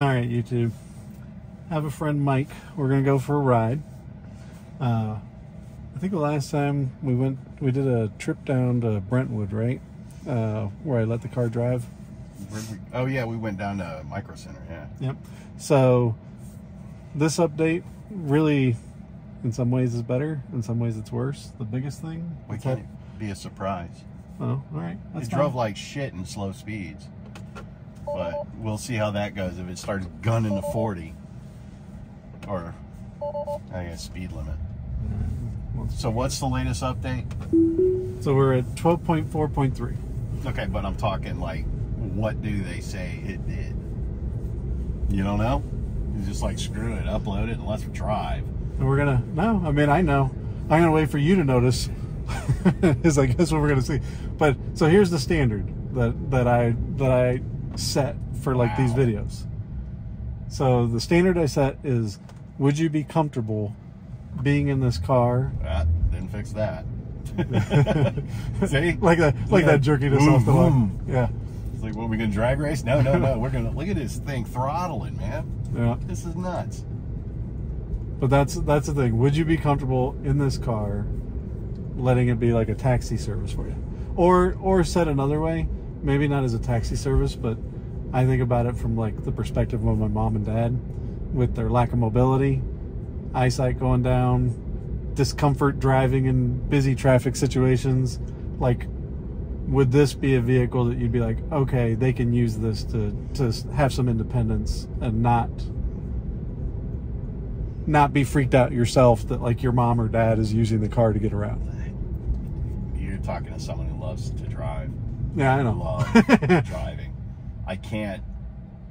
All right, YouTube. I have a friend, Mike. We're gonna go for a ride. I think the last time we did a trip down to Brentwood, right? Where I let the car drive. Oh yeah, we went down to Micro Center. Yeah. Yep. So this update really, in some ways, is better. In some ways, it's worse. The biggest thing. Why can't it be a surprise? Oh, all right. It drove like shit in slow speeds. But we'll see how that goes if it starts gunning to 40 or I guess speed limit. So what's the latest update? So we're at 12.4.3. Okay, but I'm talking like, what do they say it did? You don't know? It's just like, screw it, upload it and let's drive. And we're gonna, no, I mean, I know. I'm gonna wait for you to notice is I guess what we're gonna see. But so here's the standard that I set for like these videos. So the standard I set is, would you be comfortable being in this car? Didn't fix that. See? like that jerkiness off the line. Yeah. It's like, what, are we gonna drag race? No. We're gonna look at this thing throttling, man. Yeah. This is nuts. But that's the thing. Would you be comfortable in this car letting it be like a taxi service for you? Or said another way, maybe not as a taxi service, but I think about it from like the perspective of my mom and dad with their lack of mobility, eyesight going down, discomfort driving in busy traffic situations. Like, would this be a vehicle that you'd be like, okay, they can use this to have some independence and not be freaked out yourself that like your mom or dad is using the car to get around? You're talking to someone who loves to drive. Yeah, I know. Love driving.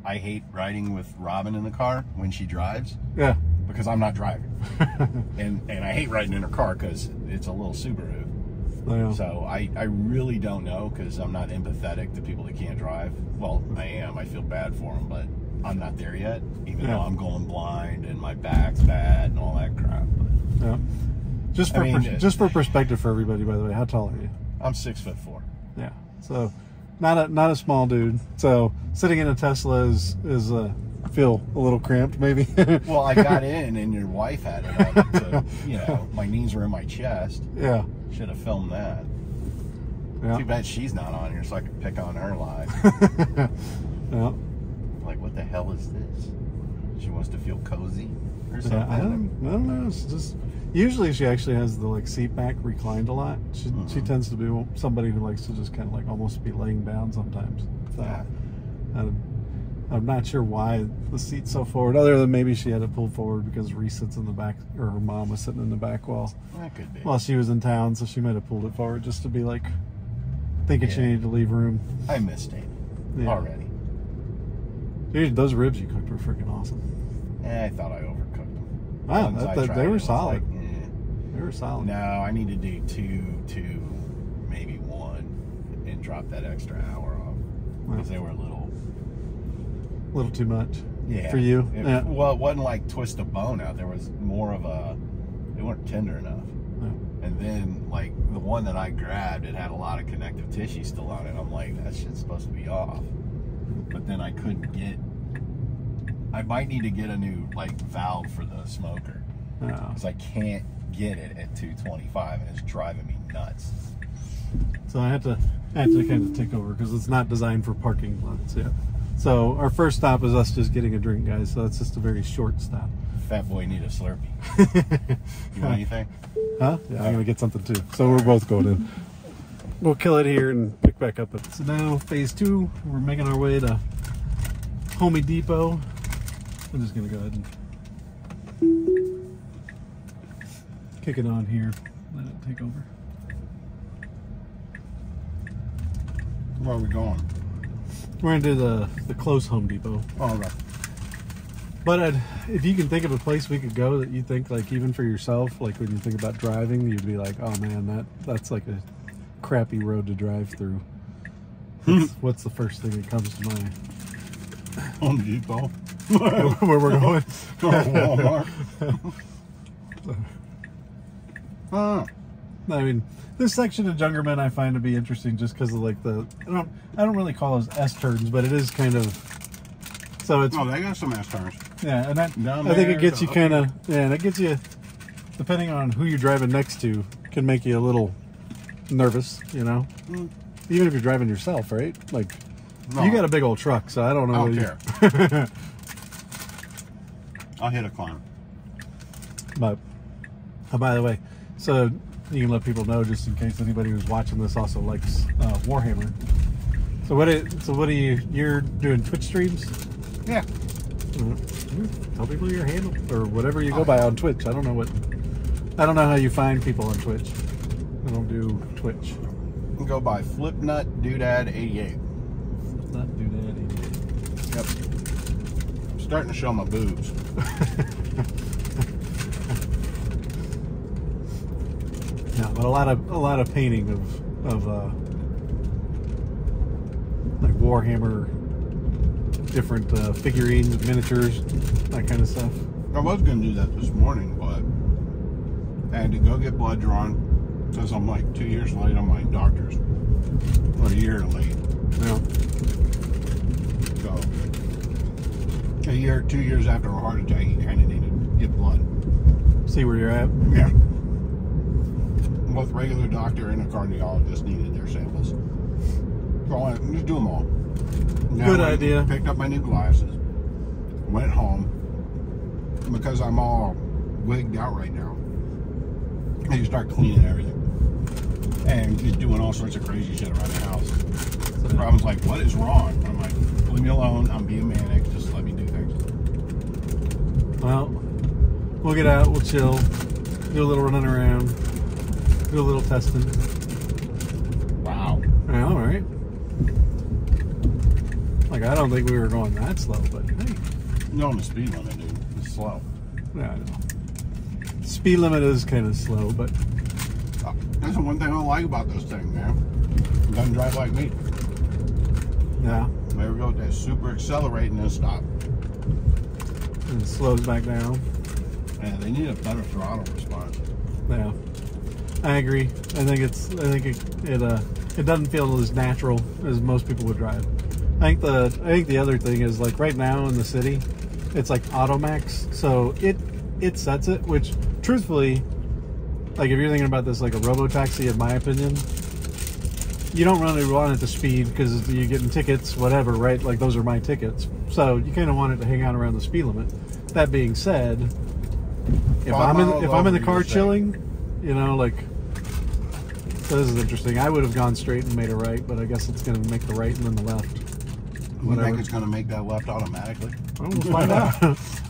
I hate riding with Robin in the car when she drives. Yeah. Because I'm not driving. and I hate riding in her car because it's a little Subaru. Yeah. So I really don't know, because I'm not empathetic to people that can't drive. Well, I am. I feel bad for them, but I'm not there yet, even though I'm going blind and my back's bad and all that crap. But, yeah. Just for perspective for everybody, by the way, how tall are you? I'm 6'4". Yeah. So not a small dude. So sitting in a Tesla is feel a little cramped, maybe. Well, I got in and your wife had it up to, you know, my knees were in my chest. Yeah. Should have filmed that. Yeah. Too bad she's not on here so I could pick on her live. Yeah. Like, what the hell is this? She wants to feel cozy or something? Yeah, I don't know. It's just, usually she actually has the like seat back reclined a lot. She tends to be somebody who likes to just kind of like almost be laying down sometimes. So, yeah. I'm not sure why the seat's so forward, other than maybe she had it pulled forward because Reese sits in the back, or her mom was sitting in the back while she was in town, so she might have pulled it forward just to be like thinking she needed to leave room. I missed it already. Dude, those ribs you cooked were freaking awesome. I thought I overcooked them. Wow, they were solid. Like, they were solid. No, I need to do two, maybe one, and drop that extra hour off, because they were a little too much for you. Well, it wasn't like twist a bone out. There was more of they weren't tender enough. And then like the one that I grabbed, it had a lot of connective tissue still on it. I'm like, that shit's supposed to be off. But then I couldn't I might need to get a new like valve for the smoker, because I can't get it at 225 and it's driving me nuts. So I had to kind of take over because it's not designed for parking lots yet. So our first stop is us just getting a drink, guys. So it's just a very short stop. Fat boy need a Slurpee. You want anything? Huh? Yeah, I'm gonna get something too. So we're both going in. We'll kill it here and pick back up. So now phase 2, we're making our way to Home Depot. I'm just gonna go ahead and kick it on here. Let it take over. Where are we going? We're gonna do the close Home Depot. All right. But if you can think of a place we could go that you think, like, even for yourself, like when you think about driving, you'd be like, oh man, that's like a crappy road to drive through. What's the first thing that comes to mind? Home Depot. Where we're going? Walmart. I mean, this section of Jungerman I find to be interesting just because of like I don't really call those S turns, but it is kind of So it's they got some S turns. Yeah, and that Down I think it there, gets you kind of and it gets you, depending on who you're driving next to, can make you a little nervous. You know, even if you're driving yourself, right? Like you got a big old truck, so I don't know. I don't care. I'll hit a climb. But oh, by the way, so you can let people know, just in case anybody who's watching this also likes Warhammer. So what do you're doing Twitch streams? Yeah. Tell people your handle or whatever you go by on Twitch. I don't know how you find people on Twitch. I don't do Twitch. You can go by Flipnut88. Not Doodad88. Yep. I'm starting to show my boobs. Yeah, but a lot of painting of like Warhammer, different figurines, miniatures, that kind of stuff. I was going to do that this morning, but I had to go get blood drawn because I'm like 2 years late on my doctor's. Or a year late. Yeah. So, 2 years after a heart attack, you kind of need to get blood. See where you're at? Yeah. Both regular doctor and a cardiologist needed their samples. So I went, just do them all. Now Good idea. Picked up my new glasses. Went home. Because I'm all wigged out right now. I just start cleaning everything. And just doing all sorts of crazy shit around the house. So Robin's like, what is wrong? I'm like, leave me alone. I'm being manic. Just let me do things. Well, we'll get out. We'll chill. Do a little running around. Do a little testing. Wow. Yeah, all right. Like, I don't think we were going that slow, but hey. You're on the speed limit, dude. It's slow. Yeah, I know. Speed limit is kind of slow, but that's the one thing I don't like about this thing, man. It doesn't drive like me. yeah. There we go. That super accelerate and then stop. And it slows back down. Yeah, they need a better throttle response. Yeah. I agree. I think it doesn't feel as natural as most people would drive. I think the other thing is, like, right now in the city, it's like auto max, so it sets it, which truthfully, like, if you're thinking about this like a robo-taxi, in my opinion, you don't really want it to speed because you're getting tickets, whatever, right? Like, those are my tickets, so you kind of want it to hang out around the speed limit. That being said, if I'm in the car chilling, you know, like, so this is interesting. I would have gone straight and made a right, but I guess it's going to make the right and then the left. You think it's going to make that left automatically? Well, we'll find out.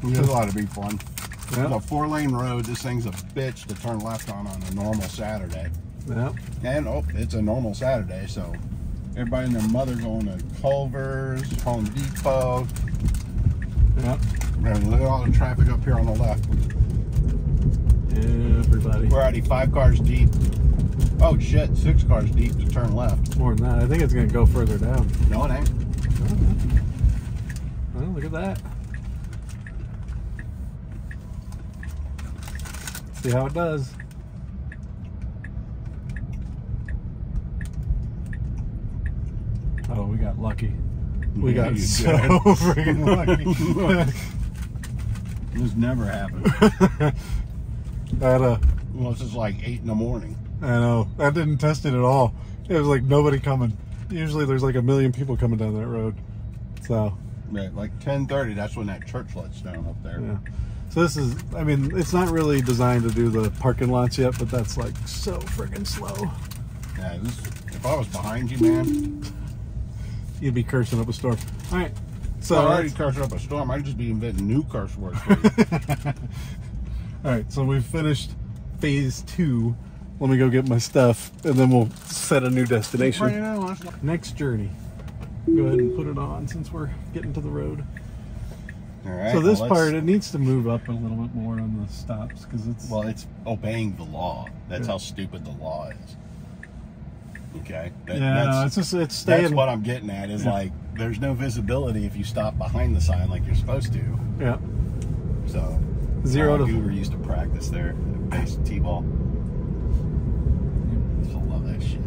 This ought to be fun. Yeah. It's a 4-lane road. This thing's a bitch to turn left on a normal Saturday. Yeah. And, it's a normal Saturday, so everybody and their mother going to Culver's, Home Depot. Yeah. And look at all the traffic up here on the left. Everybody. We're already 5 cars deep. Oh, shit, 6 cars deep to turn left. More than that. I think it's going to go further down. No, it ain't. Well, look at that. See how it does. Oh, we got lucky. We Yeah, got you so did. freaking lucky. This never happened. Well, it's just like 8 in the morning. I know. That didn't test it at all. It was like nobody coming. Usually there's like a million people coming down that road. So. Yeah, like 10:30, that's when that church lets down up there. Yeah. So this is, I mean, it's not really designed to do the parking lots yet, but that's like so freaking slow. Yeah, if I was behind you, man. You'd be cursing up a storm. All right. So I already cursed up a storm. I'd just be inventing new curse words for you. All right, so we've finished phase 2. Let me go get my stuff, and then we'll set a new destination. Next journey. Go ahead and put it on since we're getting to the road. All right. So this part, it needs to move up a little bit more on the stops because it's. Well, it's obeying the law. That's how stupid the law is. Okay. It's staying. That's what I'm getting at. Is like there's no visibility if you stop behind the sign like you're supposed to. Yeah. So. 0 to. Goober used to practice there. Base T-ball. I love that shit.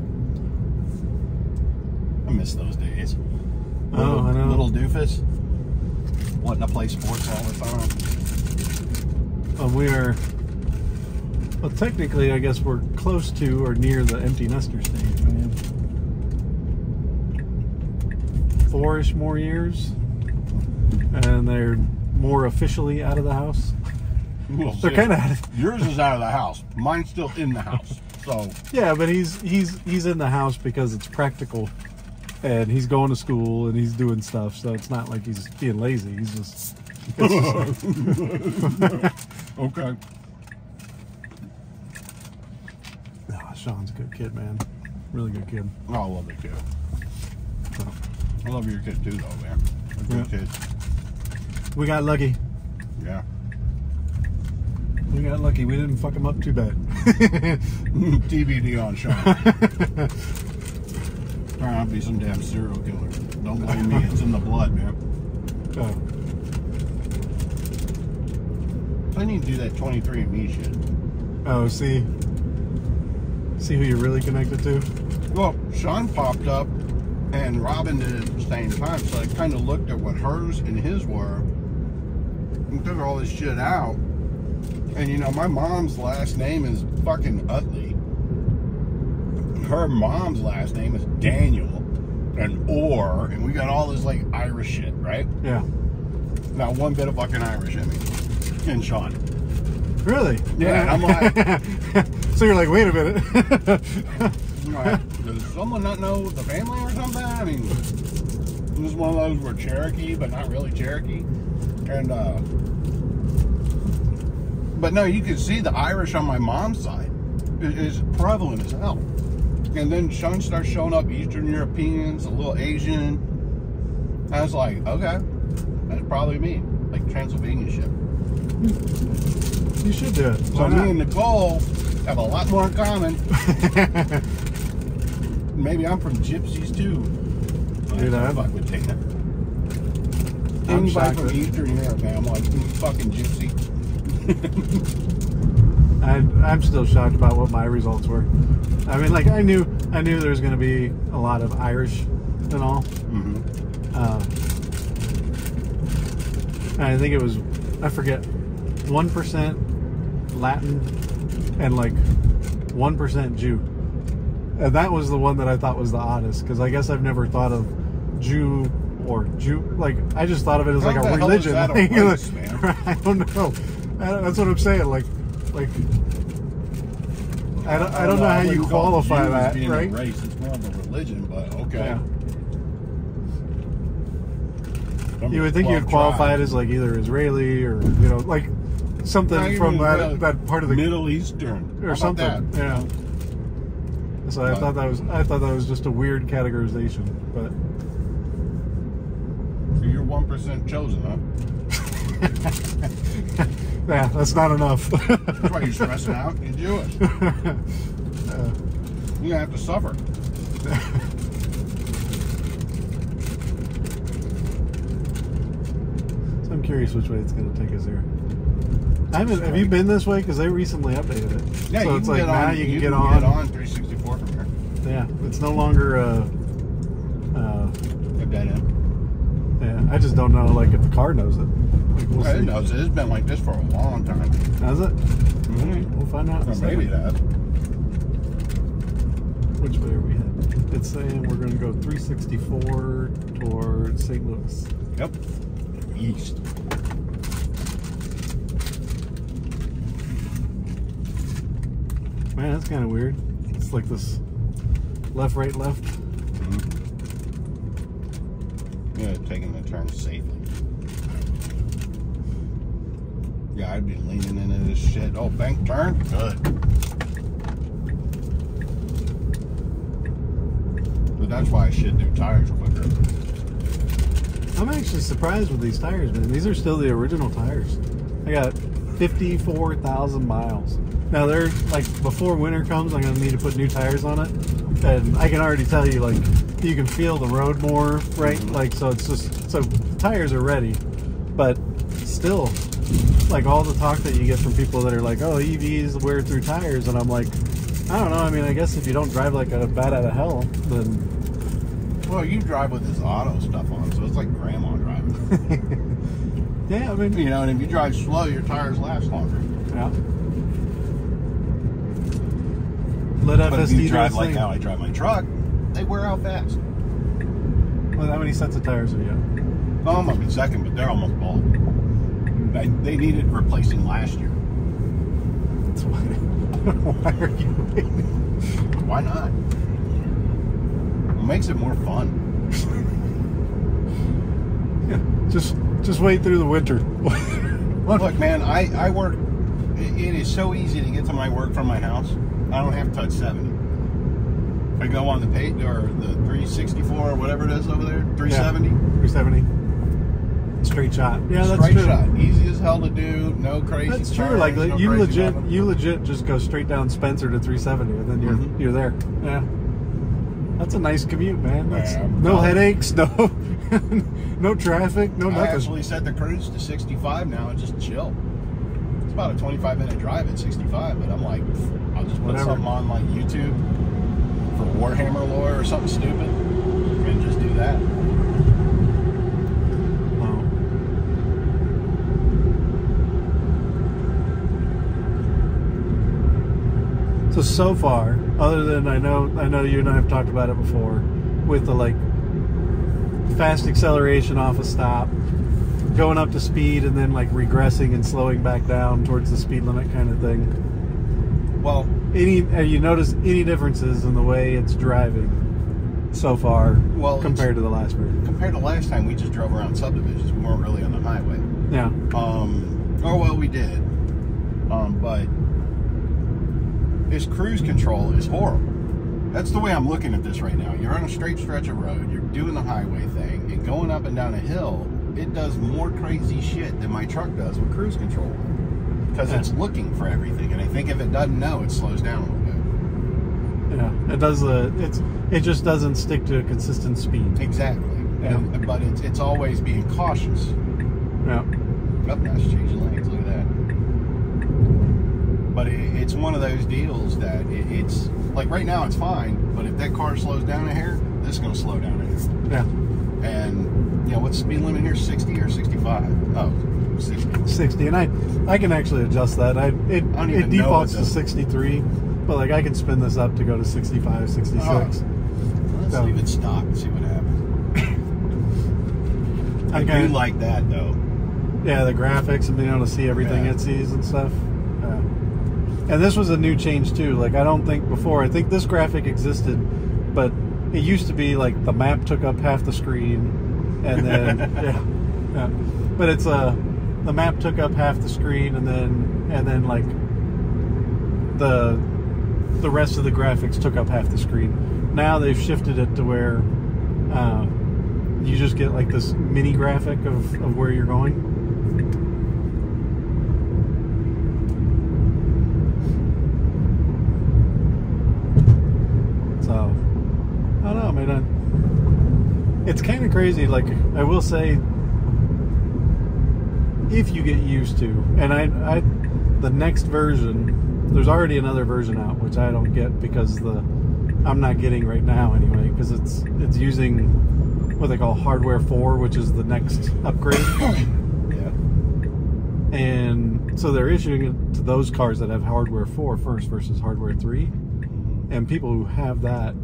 I miss those days. Oh, I know. Little doofus. wanting to play sports all the time. We are, well, technically, I guess we're close to or near the empty nester stage, man. 4-ish more years, and they're more officially out of the house. We'll They're see. kind of Yours is out of the house. Mine's still in the house. So yeah, but he's in the house because it's practical, and he's going to school and he's doing stuff. So it's not like he's being lazy. He's just okay. Oh, Sean's a good kid, man. Really good kid. I love the kid. I love your kid too, though, man. A good kid. We got lucky. Yeah. We got lucky. We didn't fuck him up too bad. TBD on Sean. Trying not to be some damn serial killer. Don't blame me. It's in the blood, man. Oh. I need to do that 23andMe shit. Oh, see who you're really connected to? Well, Sean popped up and Robin did it at the same time, so I kind of looked at what hers and his were and took all this shit out. And you know, my mom's last name is fucking Utley. Her mom's last name is Daniel and Orr, and we got all this like Irish shit, right? Yeah. Not one bit of fucking Irish in me. And Sean. Really? Yeah, and I'm like, so you're like, wait a minute. does someone not know the family or something? I mean, this is one of those where Cherokee, but not really Cherokee. And, but no, you can see the Irish on my mom's side is prevalent as hell. And then Sean starts showing up Eastern Europeans, a little Asian. I was like, okay, that's probably me. Like Transylvania shit. You should do it. So me and Nicole have a lot more in common. Maybe I'm from gypsies too. Dude, I fuck with Dana. Anybody from Eastern Europe, man, I'm like, fucking gypsy. I'm still shocked about what my results were. I mean, like I knew there was going to be a lot of Irish and all. Mm-hmm. I think it was, I forget, 1% Latin and like 1% Jew. And that was the one that I thought was the oddest, because I guess I've never thought of Jew or Jew, like I just thought of it as like a religion. How the hell is that a race, man? I don't know. That's what I'm saying. Like I don't know how you qualify that, right? A race. It's more of a religion, but okay. Yeah. You would think you'd qualify it as like either Israeli or, you know, like something from that part of the Middle Eastern or something. Yeah. So I thought that was just a weird categorization, but so you're 1% chosen, huh? yeah, that's not enough. That's why you're stressing out. You're Jewish. You're gonna have to suffer. I'm curious which way it's going to take us here. Have you been this way? Because they recently updated it. Yeah, so you it's can like get now on, you can get on 364 from here. Yeah, it's no longer a dead end. Yeah, I just don't know like if the car knows it. Like, we'll see. It knows it. It's been like this for a long time. Has it? Mm-hmm. We'll find out. Or maybe that. Which way are we heading? It's saying we're going to go 364 towards St. Louis. Yep. East. Man, that's kind of weird. It's like this left, right, left. Mm-hmm. Yeah, taking the turn safely. Yeah, I'd be leaning into this shit. Oh, bank turn? Good. But that's why I should do tires quicker. I'm actually surprised with these tires, man. These are still the original tires. I got 54,000 miles. Now they're like, before winter comes, I'm gonna need to put new tires on it, and I can already tell you, like, you can feel the road more, right? Mm-hmm. Like, so it's just, so tires are ready, but still, like all the talk that you get from people that are like, oh, EVs wear through tires, and I'm like, I don't know. I mean, I guess if you don't drive like a bat out of hell, then. Well, you drive with this auto stuff on, so it's like grandma driving. Yeah, I mean, you know, and if you drive slow, your tires last longer. Yeah. Let FSD but if you drive like thing. how I drive my truck, they wear out fast. Well, how many sets of tires are you got? Oh, I'm up in second, but they're almost bald. They needed replacing last year. That's why. Why are you waiting? Why not? It makes it more fun. Yeah, just wait through the winter. Look, man, I work. It is so easy to get to my work from my house. I don't have to touch 70. I go on the page or the 364 or whatever it is over there. 370. Yeah, 370. Straight shot. Yeah, that's straight true. shot. Easy as hell to do. No crazy. That's true. turns, Like no you crazy legit just go straight down Spencer to 370, and then you're there. Yeah. That's a nice commute, man. That's no headaches, no traffic, no nothing. I actually set the cruise to 65 now and just chill. It's about a 25-minute drive at 65, but I'm like, I'll just put something on like YouTube for Warhammer lore or something stupid and just do that. Wow. So far, other than I know you and I have talked about it before, with the like fast acceleration off a stop, going up to speed and then like regressing and slowing back down towards the speed limit kind of thing. Well, you notice any differences in the way it's driving so far compared to the last version? Compared to last time, we just drove around subdivisions. We weren't really on the highway. Yeah. We did. But this cruise control is horrible. That's the way I'm looking at this right now. You're on a straight stretch of road. You're doing the highway thing, and going up and down a hill, it does more crazy shit than my truck does with cruise control. Because it's looking for everything, and I think if it doesn't know, it slows down a little bit. Yeah, it does. It just doesn't stick to a consistent speed. Exactly. Yeah. But it's always being cautious. Yeah. Oh, now it's changing lanes. Look at that. But it's one of those deals that it's like right now it's fine, but if that car slows down a hair, this is going to slow down a hair. Yeah. And you know what's the speed limit here? 60 or 65? Oh, 60. 60, and I can actually adjust that. It defaults to 63, but like I can spin this up to go to 65, 66. Let's leave it stock and see what happens. I do like that though. Yeah, the graphics and being able to see everything it sees and stuff. Yeah. And this was a new change too. Like I don't think before. I think this graphic existed, but it used to be like the map took up half the screen, and then yeah. But it's the map took up half the screen, and then like the rest of the graphics took up half the screen. Now they've shifted it to where you just get like this mini graphic of where you're going. So I don't know, man. It's kind of crazy. Like I will say, if you get used to, and the next version, there's already another version out, which I don't get because I'm not getting right now anyway, because it's using what they call hardware 4, which is the next upgrade. Yeah. And so they're issuing it to those cars that have hardware 4 first versus hardware 3. And people who have that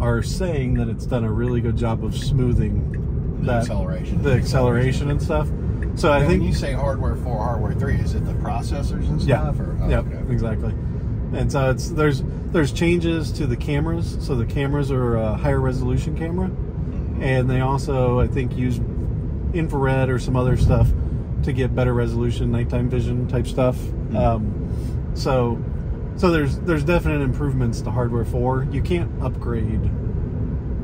are saying that it's done a really good job of smoothing the acceleration and stuff. So I think when you say hardware 4, hardware 3, is it the processors and stuff? Yeah, exactly. And so there's changes to the cameras. So the cameras are a higher resolution camera, and they also I think use infrared or some other stuff to get better resolution, nighttime vision type stuff. So there's definite improvements to hardware 4. You can't upgrade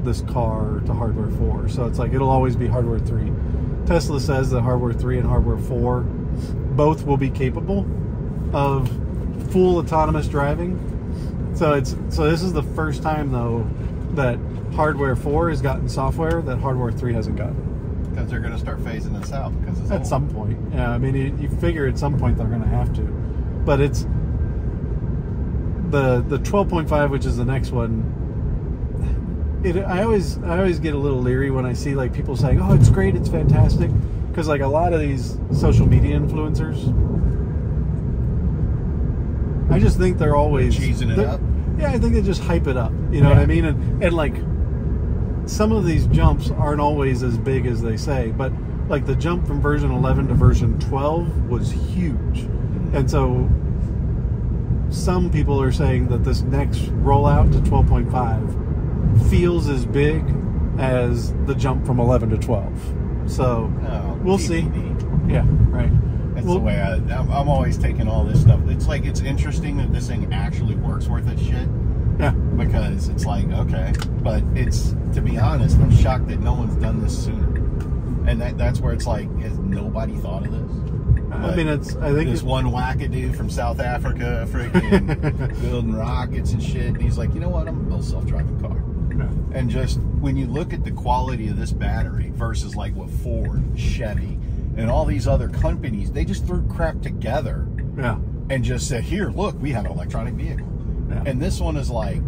this car to hardware 4, so it's like it'll always be hardware 3. Tesla says that hardware 3 and hardware 4 both will be capable of full autonomous driving. So this is the first time though that hardware 4 has gotten software that hardware 3 hasn't gotten. Because they're going to start phasing this out because it's at old. Some point. Yeah, I mean you figure at some point they're going to have to. But it's the 12.5, which is the next one. I always get a little leery when I see like people saying, "Oh, it's great, it's fantastic," because like a lot of these social media influencers, I just think they're always cheesing it up. Yeah, I think they just hype it up. You know what I mean? And like some of these jumps aren't always as big as they say, but like the jump from version 11 to version 12 was huge, and so some people are saying that this next rollout to 12.5 feels as big as the jump from 11 to 12. So we'll see. Yeah, right. That's the way I'm always taking all this stuff. It's like, it's interesting that this thing actually works worth its shit. Yeah. Because it's like, okay. But it's, to be honest, I'm shocked that no one's done this sooner. And that's where it's like, has nobody thought of this? I mean, I think this one wackadoo from South Africa freaking building rockets and shit. And he's like, you know what? I'm going to build a self-driving car. Yeah. And just when you look at the quality of this battery versus like what Ford, Chevy, and all these other companies, they just threw crap together. Yeah. And just said, here, look, we have an electronic vehicle. Yeah. And this one is like,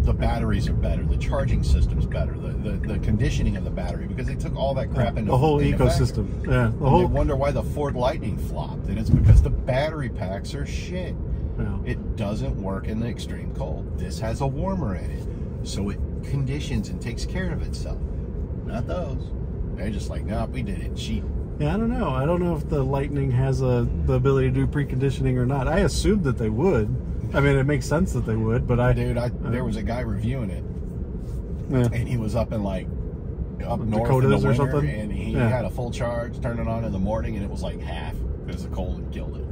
the batteries are better, the charging system's better, the conditioning of the battery, because they took all that crap into the whole ecosystem. Yeah, they wonder why the Ford Lightning flopped, and it's because the battery packs are shit. Yeah. It doesn't work in the extreme cold. This has a warmer in it, so it conditions and takes care of itself. Not those. They're just like, nope, we did it cheap. Yeah, I don't know. I don't know if the Lightning has the ability to do preconditioning or not. I assumed that they would. I mean, it makes sense that they would, but there was a guy reviewing it, and he was up in like up north Dakotas in the winter, or something, and he had a full charge, turned it on in the morning, and it was like half because the cold had killed it.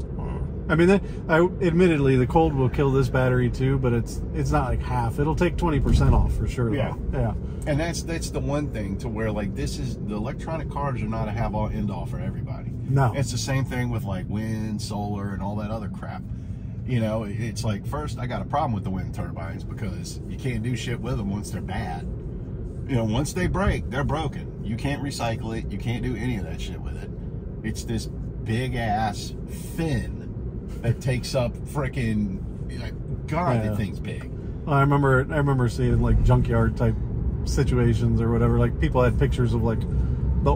I mean, admittedly, the cold will kill this battery too, but it's not like half. It'll take 20% off for sure. Yeah, though. Yeah. And that's the one thing to where like this is the electronic cars are not a have all end all for everybody. No, it's the same thing with like wind, solar, and all that other crap. You know, it's like, first, I got a problem with the wind turbines because you can't do shit with them once they're bad. You know, once they break, they're broken. You can't recycle it. You can't do any of that shit with it. It's this big-ass fin that takes up freaking, God, that thing's big. I remember seeing, like, junkyard-type situations or whatever. Like, people had pictures of, like, the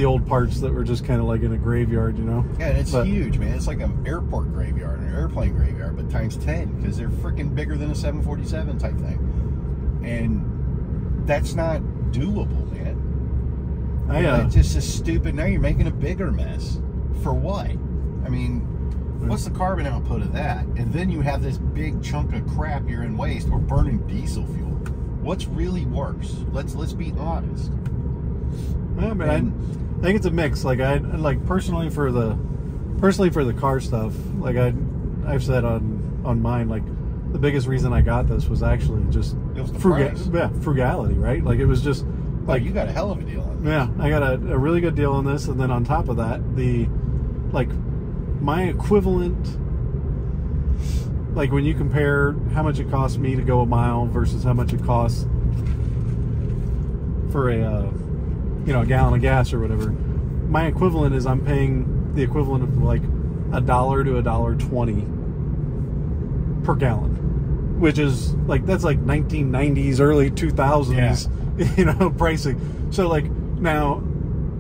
old parts that were just kind of like in a graveyard, you know? Yeah, and it's huge, man. It's like an airport graveyard, an airplane graveyard, but times 10, because they're freaking bigger than a 747 type thing. And that's not doable, man. It's just a stupid, now you're making a bigger mess. For what? I mean, what's the carbon output of that? And then you have this big chunk of crap you're in waste, or burning diesel fuel. What's really worse? Let's be honest. Yeah, but I think it's a mix. Like personally for the car stuff, like I've said on mine, like the biggest reason I got this was actually just frugality, right? Like it was just like, you got a hell of a deal on this. Yeah, I got a really good deal on this, and then on top of that, my equivalent, like when you compare how much it costs me to go a mile versus how much it costs for a gallon of gas or whatever, my equivalent is I'm paying the equivalent of like $1 to $1.20 per gallon, which is like, that's like 1990s, early 2000s, pricing. So like now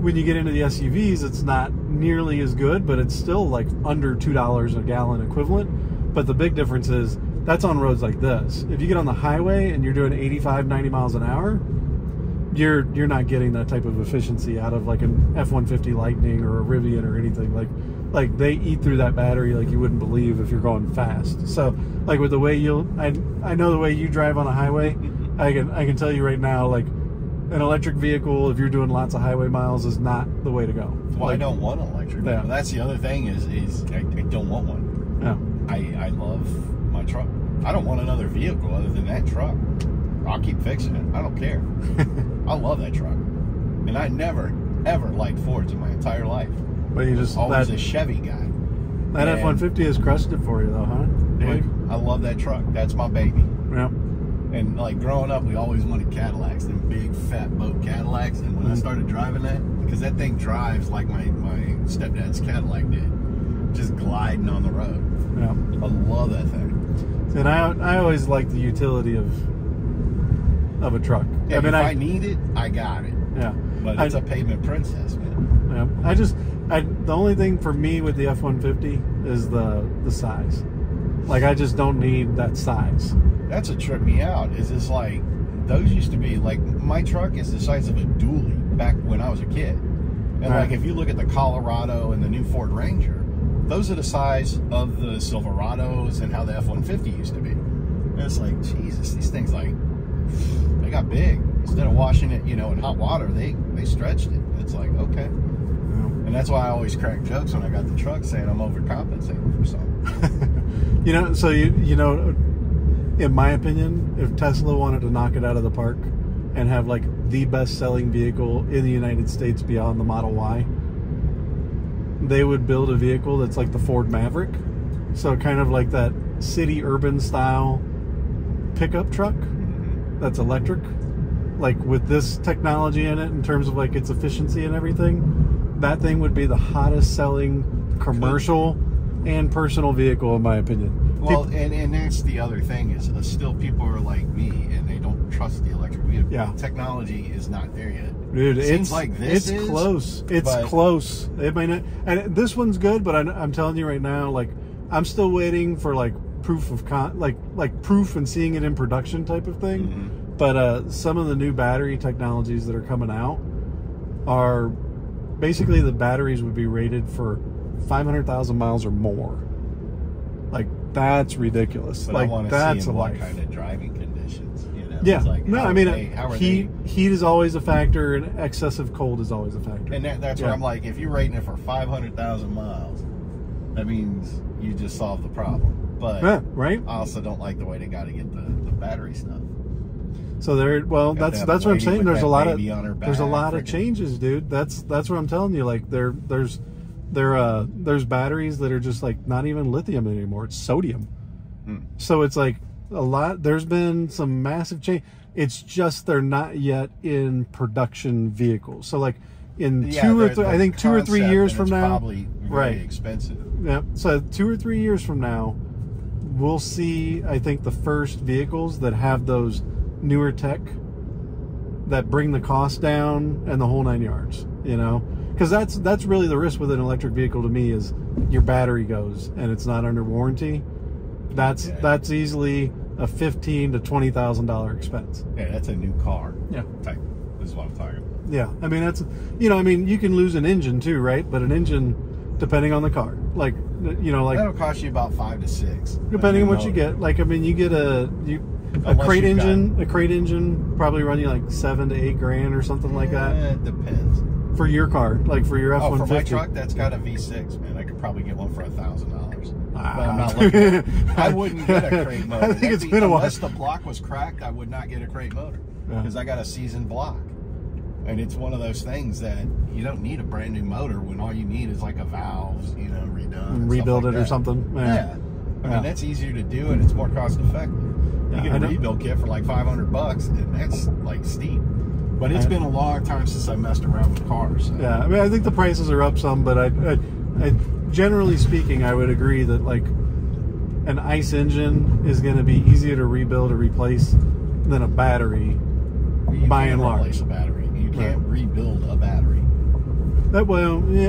when you get into the SUVs, it's not nearly as good, but it's still like under $2 a gallon equivalent. But the big difference is that's on roads like this. If you get on the highway and you're doing 85, 90 miles an hour, you're not getting that type of efficiency out of like an F-150 Lightning or a Rivian or anything. Like they eat through that battery like you wouldn't believe if you're going fast. So like with the way I know the way you drive on a highway, I can tell you right now, like an electric vehicle, if you're doing lots of highway miles, is not the way to go. Well, I don't want an electric vehicle. Yeah. That's the other thing is I don't want one. Yeah. I love my truck. I don't want another vehicle other than that truck. I'll keep fixing it. I don't care. I love that truck. And I never, ever liked Fords in my entire life. But you just always a Chevy guy. That F-150 has crushed it for you though, huh? Dude, I love that truck. That's my baby. Yeah. And like growing up, we always wanted Cadillacs, them big fat boat Cadillacs. And when I started driving that, because that thing drives like my stepdad's Cadillac did, just gliding on the road. Yeah. I love that thing. And I always like the utility of a truck. Yeah, if I need it, I got it. Yeah. But it's a pavement princess, man. Yeah, the only thing for me with the F-150 is the size. Like, I just don't need that size. That's what tripped me out. Is it's like, those used to be, like, my truck is the size of a dually back when I was a kid. And, like, if you look at the Colorado and the new Ford Ranger, those are the size of the Silverados and how the F-150 used to be. And it's like, Jesus, these things, like, they got big. Instead of washing it, in hot water, they stretched it. It's like, okay. And that's why I always crack jokes when I got the truck saying I'm overcompensating for something. So in my opinion, if Tesla wanted to knock it out of the park and have like the best-selling vehicle in the United States beyond the Model Y, they would build a vehicle that's like the Ford Maverick. So kind of like that city urban style pickup truck that's electric, like with this technology in it in terms of like its efficiency and everything. That thing would be the hottest selling commercial and personal vehicle, in my opinion. Well, and that's the other thing is still people are like me and they don't trust the electric vehicle. Yeah. Technology is not there yet. Dude, Seems like this it's is close. It's close. It may not, and this one's good, but I'm telling you right now, like, I'm still waiting for like proof of like proof and seeing it in production type of thing. But some of the new battery technologies that are coming out are basically the batteries would be rated for 500,000 miles or more. Like, that's ridiculous. But like, I want to see in what kind of driving conditions. Yeah. It's like, no, I mean, heat is always a factor, and excessive cold is always a factor. And that's where I'm like, if you're rating it for 500,000 miles, that means you just solved the problem. But right. I also don't like the way they got to get the battery stuff. So that's what I'm saying. There's a lot of changes, dude. That's what I'm telling you. Like, there's batteries that are just like not even lithium anymore. It's sodium. So it's like a lot. There's been some massive change. It's just they're not yet in production vehicles. So like in 2 or 3, I think 2 or 3 years from now, probably very expensive. Yeah. So 2 or 3 years from now, we'll see. I think the first vehicles that have those newer tech that bring the cost down and the whole 9 yards, because that's really the risk with an electric vehicle to me is your battery goes and it's not under warranty. That's easily a $15,000 to $20,000 expense. Yeah, that's a new car. Yeah, type. This is what I'm talking about. Yeah, I mean that's you can lose an engine too, right? But an engine, depending on the car, like that'll cost you about 5 to 6, depending on what you get. Like, I mean, you get a crate engine probably run you like 7 to 8 grand or something like that. It depends. For your car, like for your F-150. For my truck, that's got a V6, man. I could probably get one for $1,000. But I'm not looking at it. I wouldn't get a crate motor. I think it's been a while. Unless the block was cracked, I would not get a crate motor. Because I got a seasoned block. And it's one of those things that you don't need a brand new motor when all you need is like a valve, redone. Rebuild it or something. Yeah. I mean, that's easier to do and it's more cost effective. You get a rebuild kit for like $500 and that's like steep. But it's been a long time since I messed around with cars. So. Yeah, I mean, I think the prices are up some, but I generally speaking, I would agree that like an ICE engine is going to be easier to rebuild or replace than a battery, by and large. Replace a battery. You can't rebuild a battery.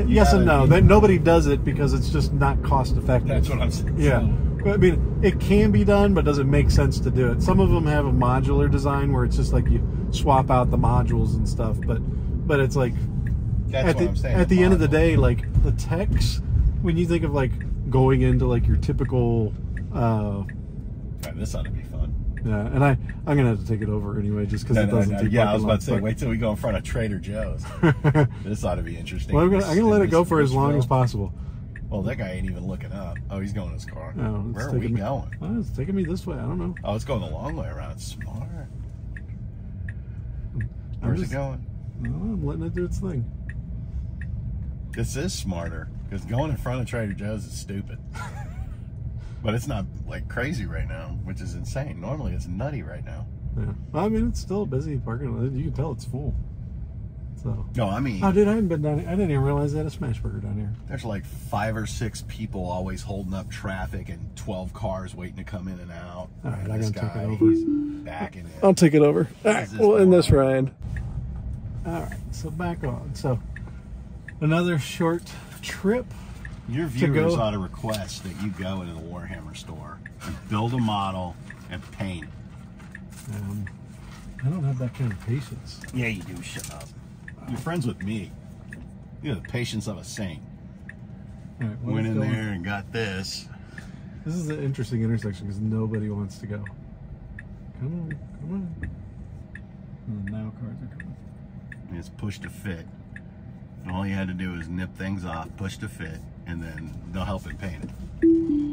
Yes and no. Nobody does it because it's just not cost effective. That's what I'm saying. Yeah. I mean, it can be done, but does it make sense to do it? Some of them have a modular design where it's just like you swap out the modules and stuff, but it's like at the end of the day, like the techs, when you think of like going into like your typical this ought to be fun. Yeah, and I'm gonna have to take it over anyway, just because it doesn't take. Yeah, I was about to say, wait till we go in front of Trader Joe's. This ought to be interesting. Well, I'm gonna let it go for as long as possible. Well, that guy ain't even looking up. Oh, he's going in his car. No, where are we going? Oh, it's taking me this way. I don't know. Oh, it's going the long way around. Smart. Where's it going? I'm letting it do its thing. This is smarter, because going in front of Trader Joe's is stupid. But it's not like crazy right now, which is insane. Normally it's nutty right now. Yeah. Well, I mean, it's still a busy parking lot. You can tell it's full. So. No, I mean. Oh, dude, I haven't been down here. I didn't even realize they had a smash burger down here. There's like 5 or 6 people always holding up traffic and 12 cars waiting to come in and out. All right, I'm going to take it over. He's backing it. I'll take it over. All right, we'll end this ride. All right, so back on. So another short trip. Your viewers ought to request that you go into the Warhammer store and build a model and paint it. I don't have that kind of patience. Yeah, you do. Shut up. You're friends with me. You have the patience of a saint. All right, went in there and got this. This is an interesting intersection because nobody wants to go. Come on, come on. And now cars are coming. And it's push to fit. And all you had to do is nip things off, push to fit, and then they'll help it paint it.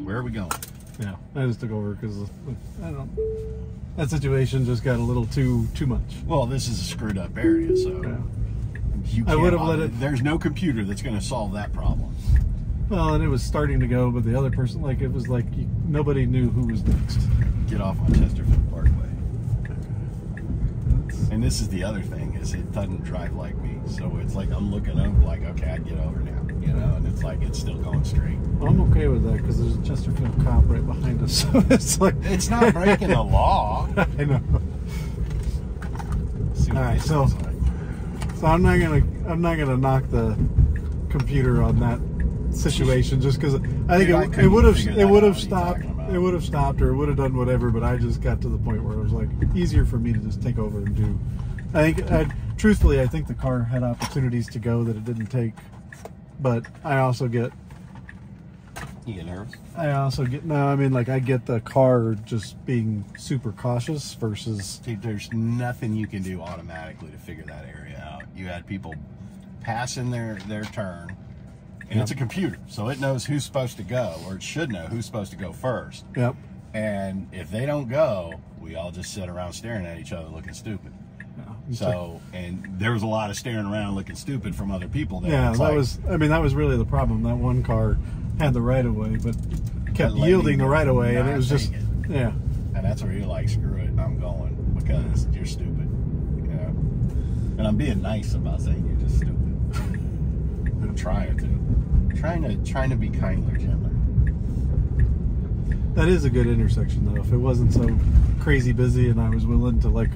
Where are we going? Yeah, I just took over because I don't know. That situation just got a little too much. Well, this is a screwed up area, so yeah. You I would have let it. There's no computer that's going to solve that problem. Well, and it was starting to go, but the other person, like, it was like nobody knew who was next. Get off on Chesterfield Parkway. And this is the other thing, is it doesn't drive like me. So it's like I'm looking over like, okay, I'd get over now, you know, and it's like it's still going straight. Well, I'm okay with that because there's a Chesterfield cop right behind us. So it's like it's not breaking the law. I know. All right, so I'm not gonna knock the computer on that situation just because I think it would have stopped. It would have stopped or it would have done whatever, but I just got to the point where it was like easier for me to just take over and do. Truthfully, I think the car had opportunities to go that it didn't take, but I also get. You get nervous? I also get, no, I mean, like, I get the car just being super cautious versus... Dude, there's nothing you can do automatically to figure that area out. You had people passing their turn, and it's a computer, so it knows who's supposed to go, or it should know who's supposed to go first. Yep. And if they don't go, we all just sit around staring at each other looking stupid. Yeah. So, and there was a lot of staring around looking stupid from other people there. Yeah, that was really the problem. That one car had the right of way, but kept yielding the right of way, and it was just, yeah. And that's where you're like, screw it, I'm going, because you're stupid, you know. And I'm being nice about saying you're just stupid. I'm trying to be kinder, gentler. That is a good intersection, though. If it wasn't so crazy busy and I was willing to, like,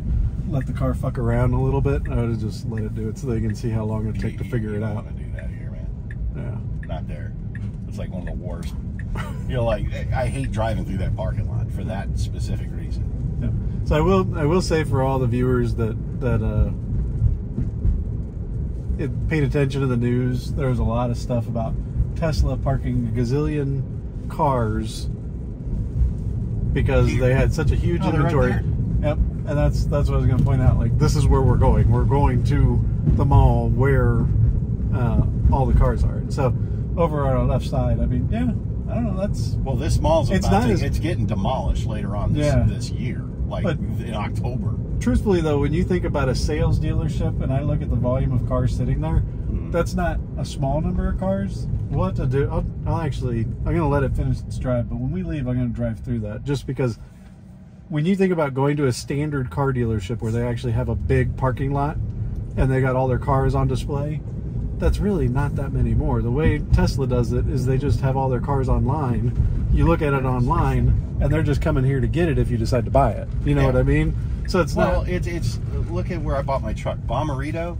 let the car fuck around a little bit, I would have just let it do its thing and see how long it'd take to figure it out. You don't want to do that here, man. Yeah. Not there. It's like one of the worst. You know, like, I hate driving through that parking lot for that specific reason. Yeah. So I will say for all the viewers that it paid attention to the news, there was a lot of stuff about Tesla parking a gazillion cars because they had such a huge inventory. Right there. Yep. And that's what I was going to point out. Like, this is where we're going. We're going to the mall where all the cars are. And so over on our left side, I mean, yeah, I don't know. That's well, this mall's it's getting demolished later on this year, like in October. Truthfully, though, when you think about a sales dealership and I look at the volume of cars sitting there, that's not a small number of cars. We'll have to do. I'm going to let it finish its drive, but when we leave, I'm going to drive through that just because. When you think about going to a standard car dealership where they actually have a big parking lot and they got all their cars on display, that's really not that many more. The way Tesla does it is they just have all their cars online. You look at it online and they're just coming here to get it if you decide to buy it. You know what I mean? So it's it's look at where I bought my truck. Bomberito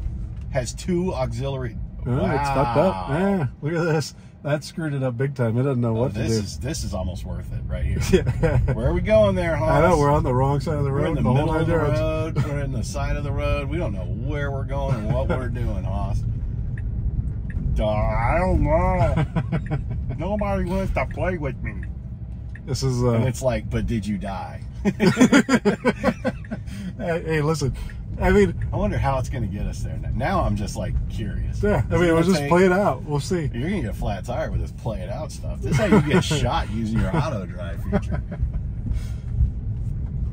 has 2 auxiliary. Wow. It's fucked up. Yeah, look at this. That screwed it up big time. It doesn't know what to do. This is almost worth it right here. Yeah. Where are we going there, Hans? I know, we're on the wrong side of the road. We're in the middle of the road. We're in the side of the road. We don't know where we're going and what we're doing, Hans. I don't know. Nobody wants to play with me. This is and it's like, but did you die? Hey, listen. I mean, I wonder how it's going to get us there. Now I'm just like curious. Yeah, I mean, we'll just play it out. We'll see. You're going to get a flat tire with this play it out stuff. This is how you get shot using your auto drive feature.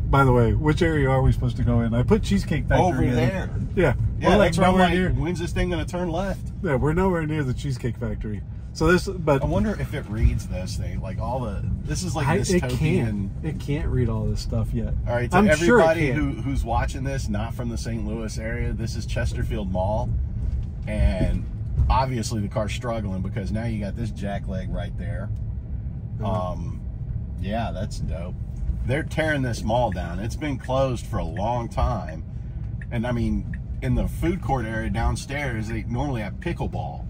By the way, which area are we supposed to go in? I put Cheesecake Factory over there. Yeah, we're like nowhere near. When's this thing going to turn left? Yeah, we're nowhere near the Cheesecake Factory. So this, but I wonder if it reads this thing, like all the. This is like dystopian. It can't read all this stuff yet. All right, so everybody who's watching this, not from the St. Louis area, this is Chesterfield Mall, and obviously the car's struggling because now you got this jack leg right there. Yeah, that's dope. They're tearing this mall down. It's been closed for a long time, and I mean, in the food court area downstairs, they normally have pickleball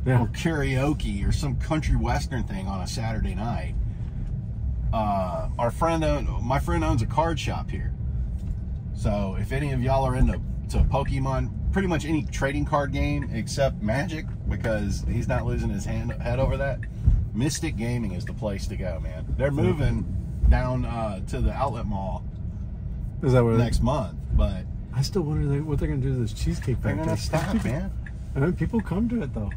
or karaoke or some country western thing on a Saturday night. My friend owns a card shop here. So if any of y'all are into Pokemon, pretty much any trading card game except Magic, because he's not losing his head over that, Mystic Gaming is the place to go, man. They're moving down to the outlet mall next month, but I still wonder what they're going to do to this Cheesecake Factory. They're going to stop, man. I mean, people come to it, though.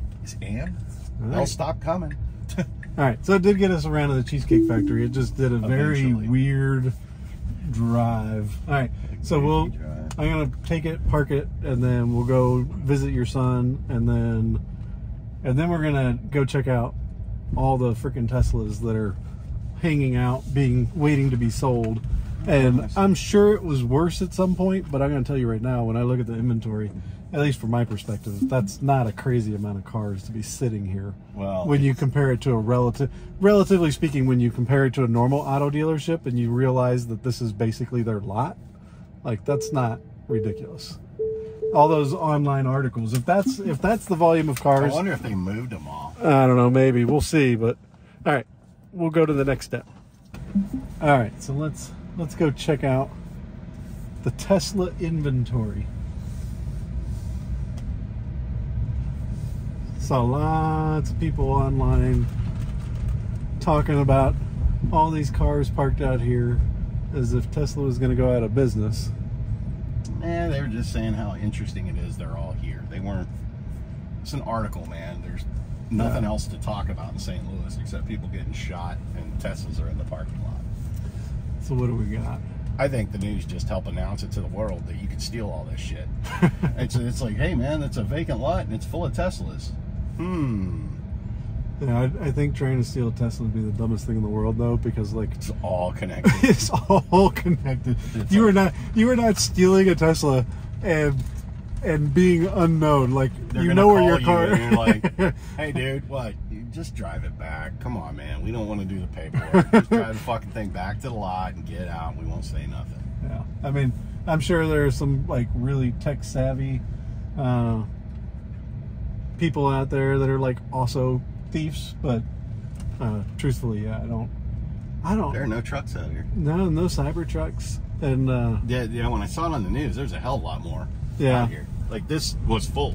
They'll stop coming. All right, so it did get us around to the Cheesecake Factory. It just did a very weird drive. All right, so I'm going to take it, park it, and then we'll go visit your son, and then we're going to go check out all the freaking Teslas that are hanging out, waiting to be sold. And I'm sure it was worse at some point, but I'm going to tell you right now, when I look at the inventory, at least from my perspective, that's not a crazy amount of cars to be sitting here. Well, when you compare it to a relatively speaking, when you compare it to a normal auto dealership and you realize that this is basically their lot, like, that's not ridiculous. All those online articles, if that's the volume of cars, I wonder if they moved them all. I don't know, maybe we'll see. But all right, we'll go to the next step. All right, so let's go check out the Tesla inventory. Saw lots of people online talking about all these cars parked out here as if Tesla was going to go out of business. Man, they were just saying how interesting it is they're all here. They weren't. It's an article, man. There's nothing else to talk about in St. Louis except people getting shot and Teslas are in the parking lot. So what do we got? I think the news just helped announce it to the world that you can steal all this shit. It's like, hey man, it's a vacant lot and it's full of Teslas. Yeah, I think trying to steal a Tesla would be the dumbest thing in the world, though, because like it's all connected. It's all connected. You are not stealing a Tesla and being unknown. Like, you know where your car. And you're like, hey dude, what? You just drive it back. Come on, man. We don't want to do the paperwork. Just drive the fucking thing back to the lot and get out. We won't say nothing. Yeah, I mean, I'm sure there are some like really tech savvy people out there that are like also thieves, but truthfully, yeah, I don't. There are no trucks out here. No cyber trucks, and yeah. When I saw it on the news, there's a hell of a lot more. Out here. Like, this was full.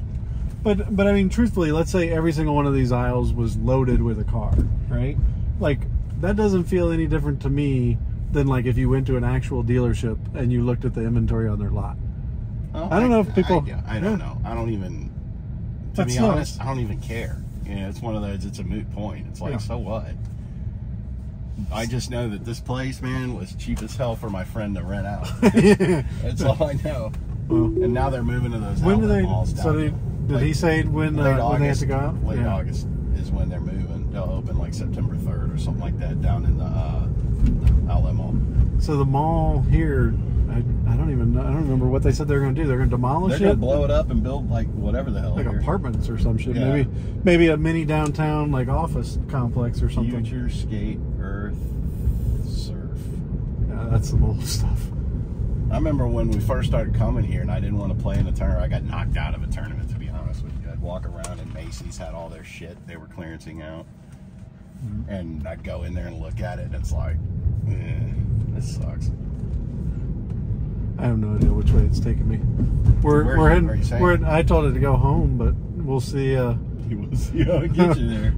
But I mean, truthfully, let's say every single one of these aisles was loaded with a car, right? Like, that doesn't feel any different to me than like if you went to an actual dealership and you looked at the inventory on their lot. Oh, I don't know if people. I don't know. I don't even. To be honest, I don't even care. You know, it's one of those. It's a moot point. It's like, so what? I just know that this place, man, was cheap as hell for my friend to rent out. That's all I know. Well, and now they're moving to those outlet malls down. So did he say when they have to go out? Late August is when they're moving. They'll open like September 3rd or something like that down in the outlet mall. So the mall here, I don't even know. I don't remember what they said they were going to do. They're going to demolish it. They're going to blow it up and build like whatever the hell. Like apartments or some shit. Yeah. Maybe a mini downtown like office complex or something. Future Skate Earth Surf. Yeah, that's some old stuff. I remember when we first started coming here and I didn't want to play in a tournament. I got knocked out of a tournament, to be honest with you. I'd walk around and Macy's had all their shit they were clearancing out. And I'd go in there and look at it and it's like, this sucks. I have no idea which way it's taking me. We're heading. I told it to go home, but we'll see. We'll see how it gets you there.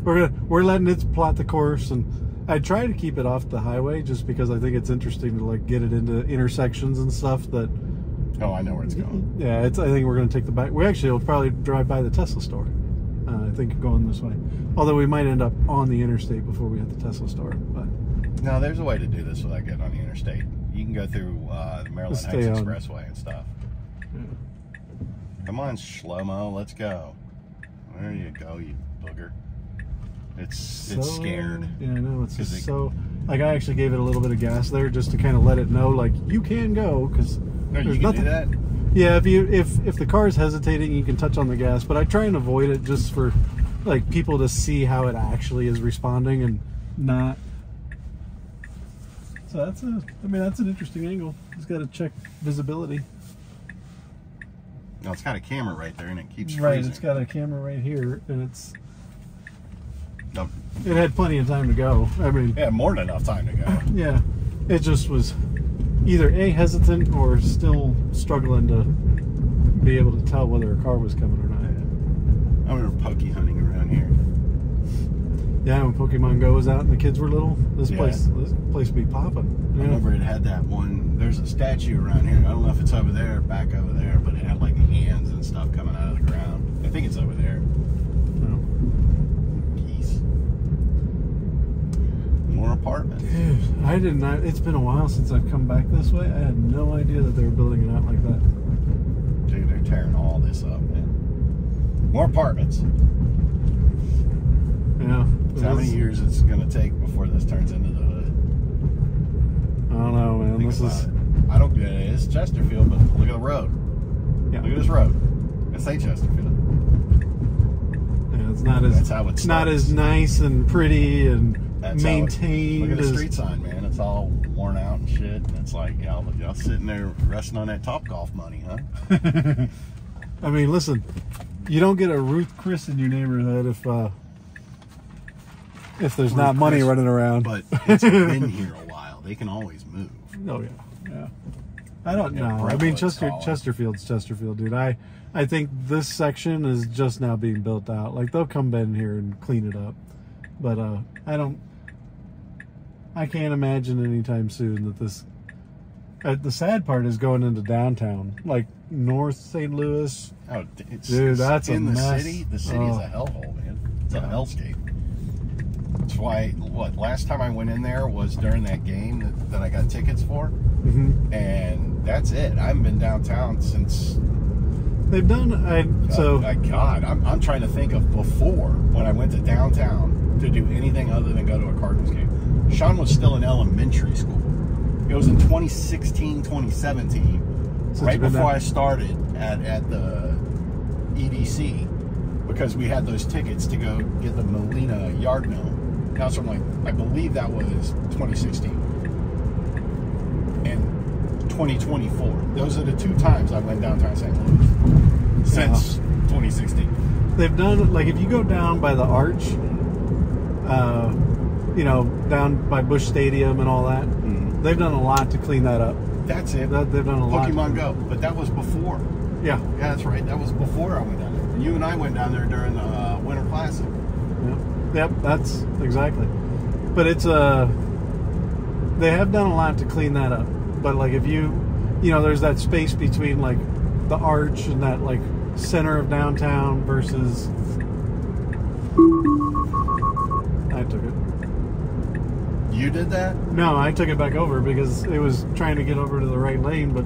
We're letting it plot the course, and I try to keep it off the highway just because I think it's interesting to like get it into intersections and stuff. That. Oh, I know where it's going. Yeah, I think we're going to take the back. We actually will probably drive by the Tesla store. I think going this way. Although we might end up on the interstate before we hit the Tesla store. But no, there's a way to do this without getting on the interstate. You can go through the Maryland Heights Expressway and stuff. Yeah. Come on, Shlomo, let's go. There you go, you booger. It's scared. Yeah, I know. It's just so. Like, I actually gave it a little bit of gas there just to kind of let it know, like, you can go, because there's nothing. Do that? Yeah, if the car is hesitating, you can touch on the gas, but I try and avoid it just for like people to see how it actually is responding and not. So that's an interesting angle. Just got to check visibility. No, it's got a camera right there, and it keeps freezing. Right, it's got a camera right here, and it's... No. It had plenty of time to go. I mean... Yeah, more than enough time to go. Yeah. It just was either A, hesitant, or still struggling to be able to tell whether a car was coming or not. I remember pokey hunting around here. Yeah, when Pokemon Go was out and the kids were little, this Yeah. place would be popping. I remember it had that one. There's a statue around here. I don't know if it's over there or back over there, but it had like hands and stuff coming out of the ground. I think it's over there. No. Geese. More apartments. Dude, I did not. It's been a while since I've come back this way. I had no idea that they were building it out like that. Dude, they're tearing all this up, man. More apartments. Yeah. So how many years it's going to take before this turns into the hood? I don't know, man. Think This about is. it. I don't get it. It's Chesterfield, but look at the road. Yeah. Look at this road. It's St. Chesterfield. Yeah, it's not as. That's how it It's not starts. as nice and pretty and That's how maintained. Look at the as, street sign, man. It's all worn out and shit. And it's like, y'all sitting there resting on that Topgolf money, huh? I mean, listen, you don't get a Ruth Chris in your neighborhood if there's not money Chris, running around. But it's been here a while. They can always move. Oh yeah, yeah. I don't know. I mean, Brentwood's solid. Chesterfield's Chesterfield, dude. I think this section is just now being built out. Like they'll come in here and clean it up, but I can't imagine anytime soon that this. The sad part is going into downtown, like North St. Louis. Oh, Dude, that's in a the mess. city. The city is a hellhole, man. It's a hellscape. That's why. Last time I went in there was during that game that I got tickets for, and that's it. I haven't been downtown since. They've done. God, I'm trying to think of before when I went to downtown to do anything other than go to a Cardinals game. Sean was still in elementary school. It was in 2016, 2017, right before I started at the EDC, because we had those tickets to go get the Molina yard mill. Now, so I'm like, I believe that was 2016 and 2024. Those are the two times I went downtown St. Louis since 2016. They've done, like, if you go down by the arch, down by Busch Stadium and all that, they've done a lot to clean that up. That's it. They've done a lot. Pokemon Go, but that was before. Yeah. Yeah, that's right. That was before I went down there. You and I went down there during the Winter Classic. Yep, that's exactly. But it's they have done a lot to clean that up. But like if there's that space between like the arch and that like center of downtown versus. I took it. You did that? No, I took it back over because it was trying to get over to the right lane, but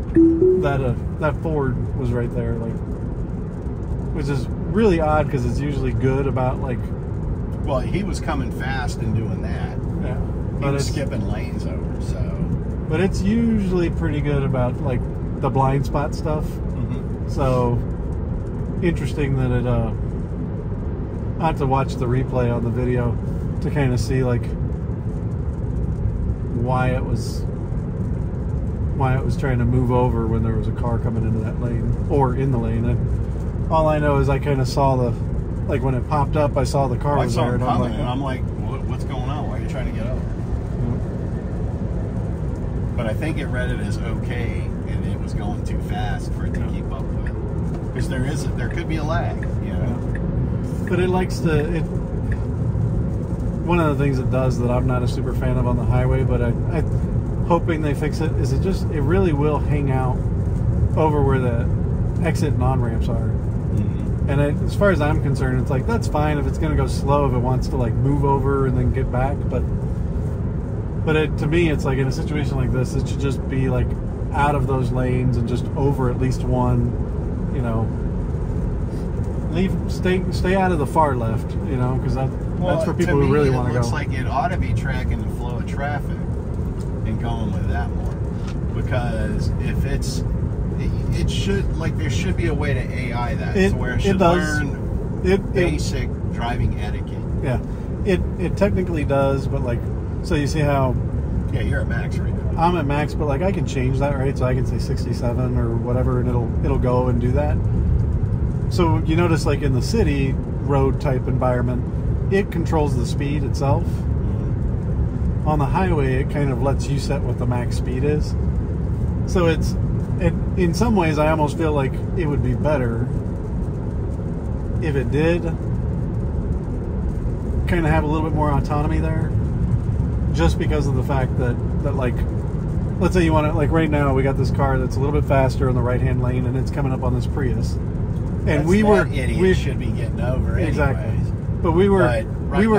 that Ford was right there, like, which is really odd because it's usually good about like. Well, he was coming fast and doing that. Yeah, He was skipping lanes over, so. But it's usually pretty good about like the blind spot stuff. So interesting that it. I have to watch the replay on the video to kind of see like why it was trying to move over when there was a car coming into that lane or in the lane. And all I know is I kind of saw like when it popped up, I saw the car was there, and I'm like, what's going on? Why are you trying to get over? But I think it read it as okay, and it was going too fast for it to keep up with. Because there could be a lag, But it likes to. One of the things it does that I'm not a super fan of on the highway, but I'm hoping they fix it, is it really will hang out over where the exit and on-ramps are. And as far as I'm concerned, it's like, that's fine if it's going to go slow, if it wants to like move over and then get back. But to me, it's like in a situation like this, it should just be like out of those lanes and just over at least one, stay out of the far left, because that's for people who really want to go. It looks like it ought to be tracking the flow of traffic and going with that more. Because if it should, like, there should be a way to AI that to where it should learn basic driving etiquette. Yeah, it technically does, but like, so you see how. Yeah, you're at max right now. I'm at max, but like I can change that, right? So I can say 67 or whatever, and it'll go and do that. So you notice, like in the city road type environment, it controls the speed itself. On the highway, it kind of lets you set what the max speed is. So in some ways, I almost feel like it would be better if it did kind of have a little bit more autonomy there, just because of the fact that like, let's say you want to, like right now we got this car that's a little bit faster in the right-hand lane, and it's coming up on this Prius, and we should be getting over exactly anyways. But we were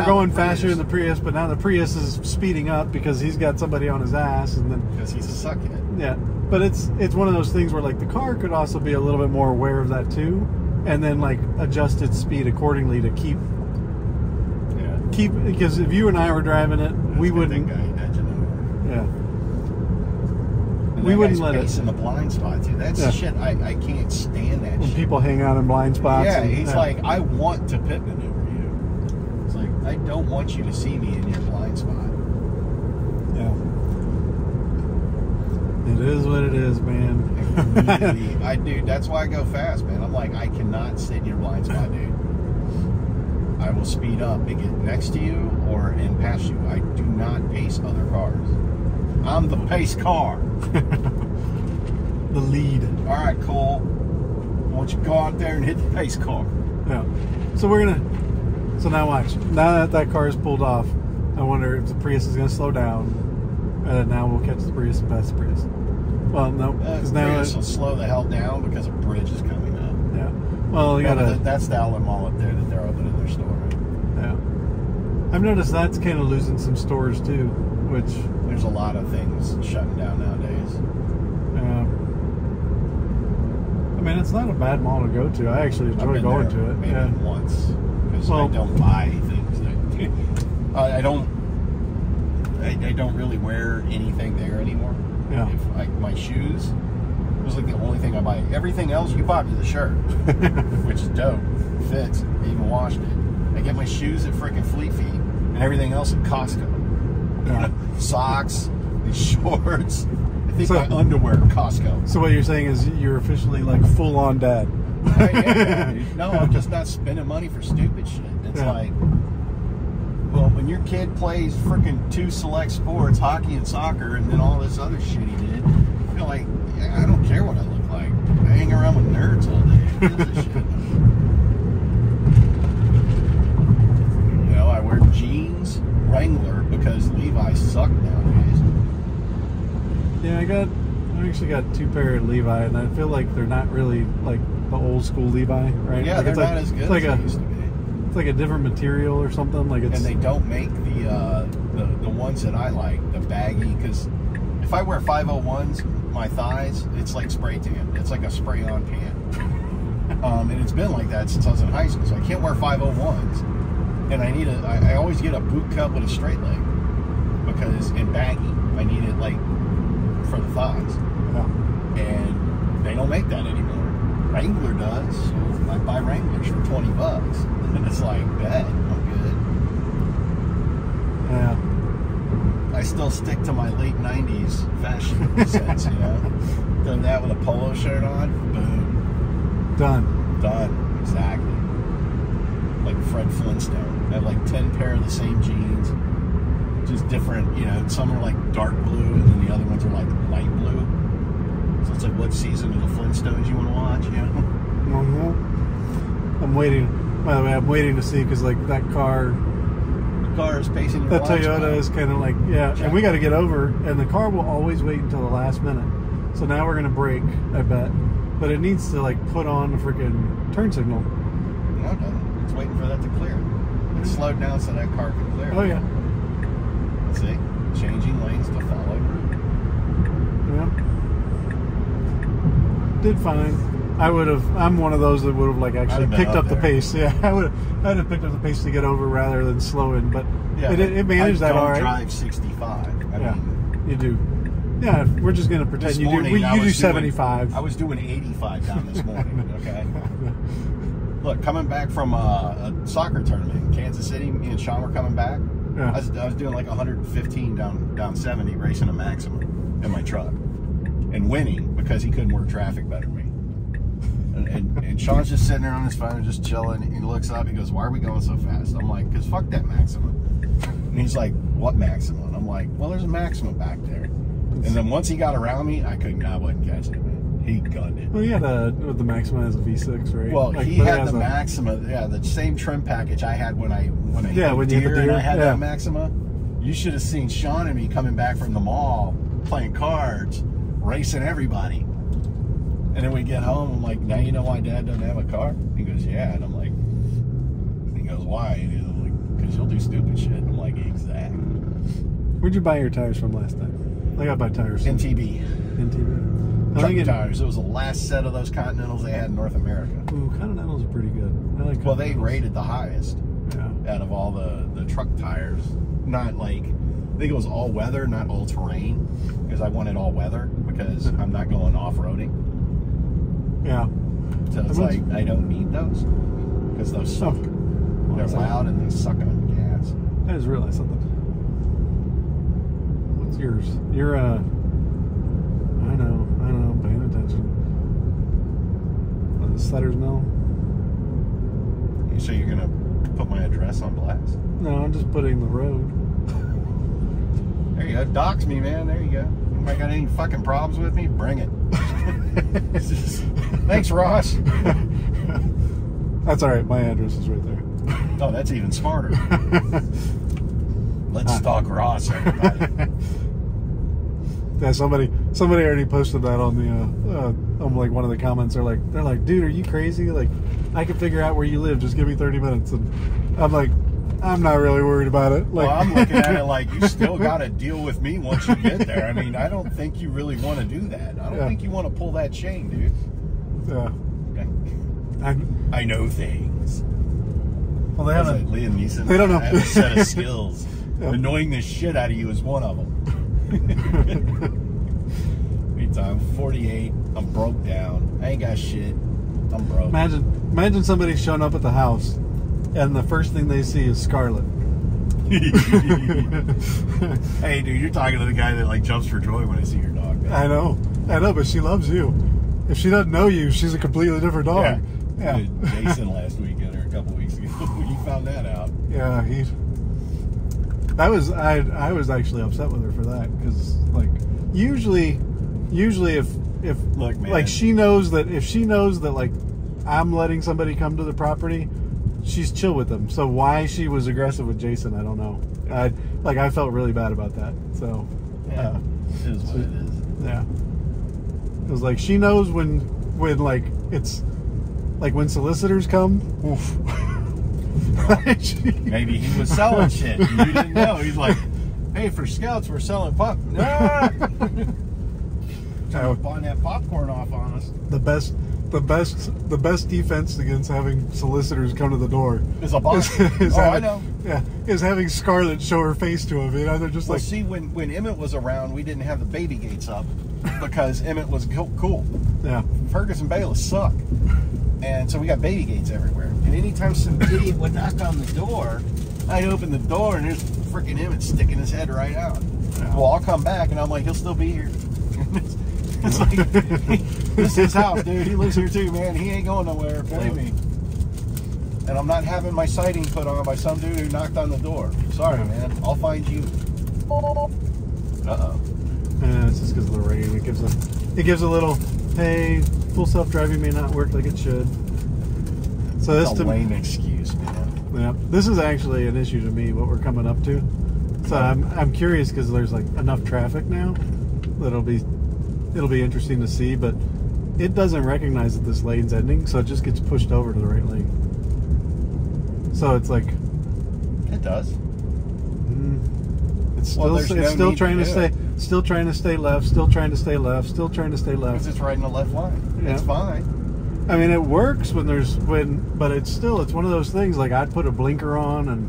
going faster Prius, in the Prius, but now the Prius is speeding up because he's got somebody on his ass, and then because he's a suckhead. Yeah, but it's one of those things where like the car could also be a little bit more aware of that too, and then like adjust its speed accordingly to keep because if you and I were driving it, we wouldn't. Yeah. And we wouldn't let it in the blind spot too. That's shit. I can't stand that. When shit. People hang out in blind spots. Yeah, he's like, I want to pit maneuver you. It's like, I don't want you to see me in your blind spot. Yeah. It is what it is, man. Dude, that's why I go fast, man. I'm like, I cannot sit in your blind spot, dude. I will speed up and get next to you or in past you. I do not pace other cars. I'm the pace car. The lead. All right, Cole. Why don't you go out there and hit the pace car? Yeah. So so now watch. Now that car is pulled off, I wonder if the Prius is going to slow down, and now we'll catch the Prius and pass the Prius. Well, no, because now Prius will slow the hell down because a bridge is coming up. Yeah. Well, you gotta. That's the outlet mall up there that they're opening their store. Yeah. I've noticed that's kind of losing some stores too, which there's a lot of things shutting down nowadays. Yeah. I mean, it's not a bad mall to go to. I actually enjoy going to it. Maybe once, because I don't buy things. I don't really wear anything there anymore. Yeah. If my shoes was like the only thing I buy. Everything else, you bought me the shirt, which is dope. Fits. I even washed it. I get my shoes at freaking Fleet Feet, and everything else at Costco. Yeah. Socks, these shorts. I think my underwear at Costco. So what you're saying is you're officially like full-on dad. Yeah, no, I'm just not spending money for stupid shit. It's like, well, when your kid plays freaking 2 select sports, hockey and soccer, and then all this other shit he did, you're like, I don't care what I look like. I hang around with nerds all day. Who gives a shit? You know, I wear jeans, Wrangler, because Levi's suck nowadays. Yeah, I actually got 2 pair of Levi, and I feel like they're not really like the old school Levi, right? Yeah, like they're not as good as they used to be. It's like a different material or something. Like it's, and they don't make the ones that I like, the baggy. Because if I wear 501s, my thighs, it's like spray tan. It's like a spray-on tan. And it's been like that since I was in high school. So I can't wear 501s, and I always get a boot cut with a straight leg because in baggy I need it like for the thighs. Yeah. And they don't make that anymore. Wrangler does. So I buy Wranglers for $20. And it's like, bet, I'm good. Yeah. I still stick to my late 90s fashion sense, you know? Done that with a polo shirt on, boom. Done. Exactly. Like Fred Flintstone. I have like 10 pair of the same jeans. Just different, you know, some are like dark blue and then the other ones are like light blue. So it's like, what season of the Flintstones you want to watch, you know? Mm-hmm. I'm waiting. By the way, I'm waiting to see because like that car. The car is pacing your That Toyota is kind of like, yeah, and we got to get over, and the car will always wait until the last minute. So now we're gonna brake, I bet, but it needs to like put on a freaking turn signal. No, it doesn't. It's waiting for that to clear. It's slowed down so that car can clear. Oh yeah. See, changing lanes to follow route. Yeah. Did fine. I'm one of those that would have like actually picked up the pace. Yeah, I'd have picked up the pace to get over rather than slowing. But yeah, it managed that all right. I drive 65. I mean, you do. Yeah, we're just gonna pretend you do. You do 75. I was doing 85 down this morning. Okay. Look, coming back from a soccer tournament in Kansas City, me and Sean were coming back. Yeah. I was doing like 115 down 70, racing a Maximum in my truck, and winning because he couldn't work traffic better than me. And Sean's just sitting there on his phone, just chilling. He looks up. He goes, "Why are we going so fast?" I'm like, "Cause fuck that Maxima." And he's like, "What Maxima?" And I'm like, "Well, there's a Maxima back there." And then once he got around me, I wasn't catching it, man. He gunned it. Well, he had the Maxima has a V6, right? Well, like, he had the Maxima, the same trim package I had when I hit the deer, and I had that Maxima. You should have seen Sean and me coming back from the mall, playing cards, racing everybody. And then we get home, I'm like, "Now you know why Dad doesn't have a car?" He goes, "Yeah." And I'm like, he goes, "Why?" And he's like, "Because you'll do stupid shit." I'm like, "Exactly." Where'd you buy your tires from last time? I got to buy tires. NTB. Truck tires. It was the last set of those Continentals they had in North America. Ooh, Continentals are pretty good. I like. Well, they rated the highest out of all the truck tires. Not like, I think it was all weather, not all terrain, because I wanted all weather because I'm not going off-roading. Yeah. So it's like, I don't need those because those suck. They're loud and they suck on gas. I just realized something. What's yours? You're I know, I'm paying attention. What, the Sutter's Mill? So you're gonna put my address on blast? No, I'm just putting the road. There you go. Dox me, man. There you go. Anybody got any fucking problems with me? Bring it. Thanks, Ross. That's all right. My address is right there. Oh, that's even smarter. Let's stalk Ross, everybody. Yeah, somebody already posted that on the on like one of the comments. They're like, "Dude, are you crazy? Like, I can figure out where you live. Just give me 30 minutes." And I'm like, I'm not really worried about it. Like, well, I'm looking at it like, you still got to deal with me once you get there. I mean, I don't think you really want to do that. I don't think you want to pull that chain, dude. Yeah. Okay. I know things. Well, they haven't. Like Liam Neeson. They don't know. I have a set of skills. Annoying the shit out of you is one of them. I'm 48. I'm broke down. I ain't got shit. I'm broke. Imagine somebody showing up at the house, and the first thing they see is Scarlett. Hey, dude, you're talking to the guy that like jumps for joy when I see your dog. Man. I know, but she loves you. If she doesn't know you, she's a completely different dog. Yeah. Jason last weekend or a couple weeks ago, you found that out. Yeah, I was actually upset with her for that because like usually if look, man, like if she knows that like I'm letting somebody come to the property, she's chill with them. So why she was aggressive with Jason, I don't know. I felt really bad about that. So yeah, it is what it is. Yeah, it was like she knows when like it's like when solicitors come. Oof. Maybe he was selling shit and you didn't know. He's like, "Hey, for scouts, we're selling pop." Ah! Buying that popcorn off on us. The best defense against having solicitors come to the door is a box. I know. Yeah, is having Scarlett show her face to him. You know, they're just like. See, when Emmett was around, we didn't have the baby gates up because Emmett was cool. Yeah. Fergus and Bayless suck. And so we got baby gates everywhere. And anytime some idiot would knock on the door, I'd open the door and there's freaking Emmett sticking his head right out. Yeah. Well, I'll come back and I'm like, he'll still be here. It's like, this is his house, dude. He lives here too, man. He ain't going nowhere. Believe me. And I'm not having my sighting put on by some dude who knocked on the door. Sorry, man. I'll find you. Uh-oh. Yeah, it's just because of the rain. It gives a little, hey, full self-driving may not work like it should. So that's a lame excuse, man. Yeah, this is actually an issue to me, what we're coming up to. So I'm curious because there's like enough traffic now that it'll be interesting to see, but it doesn't recognize that this lane's ending, so it just gets pushed over to the right lane. So it's like it does. It's still trying to stay left, still trying to stay left, still trying to stay left. Because it's right in the left line. Yeah. It's fine. I mean, it works but it's one of those things. Like I'd put a blinker on, and